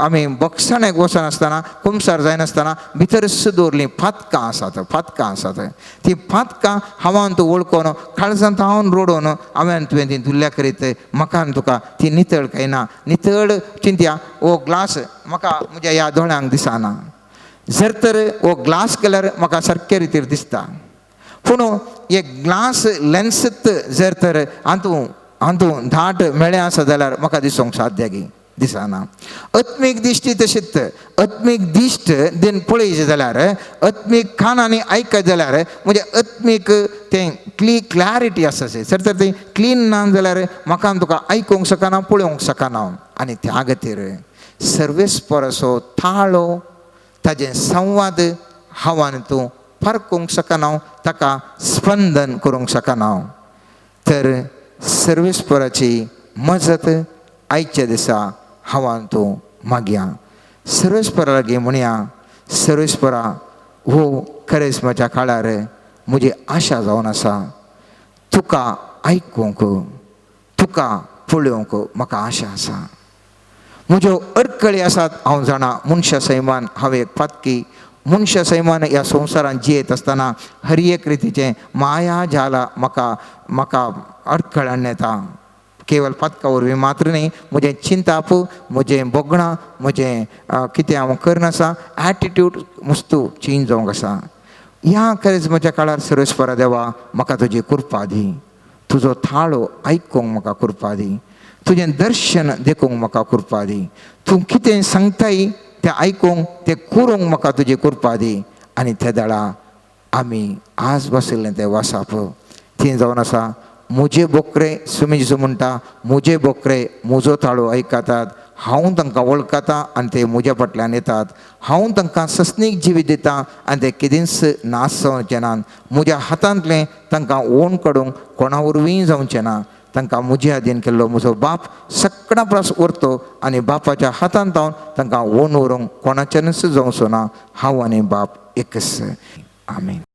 आमी बक्षाण्याक वचनासतना कुमसार जायनासतना भितर दवरलीं पातकां आसात ती पातकां हांवान तूं वळखोन काळजांत हांव रोडोवन हांवें तुवें ती धुल्ल्या करीत म्हाका तुका ती नितळ काय ना नितळ चिंतया हो ग्लास म्हाका म्हज्या ह्या दोळ्यांक दिसना जर तर हो ग्लास केल्यार म्हाका सारके रितीर दिसता पूण एक ग्लास लेन्सत जर तर हातूं धाट मेळ्ळें आसा जाल्यार म्हाका दिसूंक साध्य दिसना आत्मीक दिश्टी तशीच आत्मीक दिश्ट दिन पळयत जाल्यार आत्मीक कानांनी आयकत जाल्यार म्हणजे आत्मीक तें क्लॅरिटी आसा जर तर तें क्लीन ना जाल्यार म्हाका तुका आयकूंक शकना पळोवंक शकना आनी त्या खातीर सर्वेस्पराचो ताळो ताजें संवाद हांवान तूं पारखूंक शकना ताका स्पंदन करूंक शकना तर सर्वेस्पराची मजत आयच्या दिसा हांवान तूं मागया सर्वेस्परा लागीं म्हणया सर्वेस्परा हो करिस्माच्या काळार म्हजी आशा जावन आसा तुका आयकूंक तुका पळोवंक म्हाका आशा आसा म्हज्यो अडकळी आसात हांव जाणा मनशा सैमान हांव एक पातकी मनशा सैमान ह्या संवसारांत जियेत आसतना हर एक रितीचें माया जाला म्हाका अडखळान येता केवळ पातका वरवीं मात्र न्ही म्हजें चिंताप म्हजें बोगणां म्हजें कितें हांव करनासा एटिट्यूड मस्तू चेंज जावंक आसा ह्या करिस्माच्या काळार सर्वेस्परा देवा म्हाका तुजी कृपा दी तुजो ताळो आयकूंक म्हाका कृपा दी तुजें दर्शन देखूंक म्हाका कृपा दी तूं कितें सांगताय तें आयकूंक तें करूंक म्हाका तुजी कृपा दी आनी त्या दाळा आमी आज बसयल्लें तें वासाप थंय जावन आसा म्हजे बोकरे सुमी जेजू म्हणटा म्हजे बोकरे म्हजो ताळो आयकतात हांव तांकां वळखता आनी ते म्हज्या फाटल्यान येतात हांव तांकां सस्नीक जिवीत दितां आनी ते केदींच नास जावचें नात म्हज्या हातांतलें तांकां ओन काडूंक कोणा वरवीं जावचें ना तांकां म्हजे हातीन केल्लो म्हजो बाप सगळा प्रास उरतो आनी बापाच्या हातांत हांव तांकां ओन व्हरूंक कोणाच्यानच जावचो ना हांव आनी बाप एकच आमीन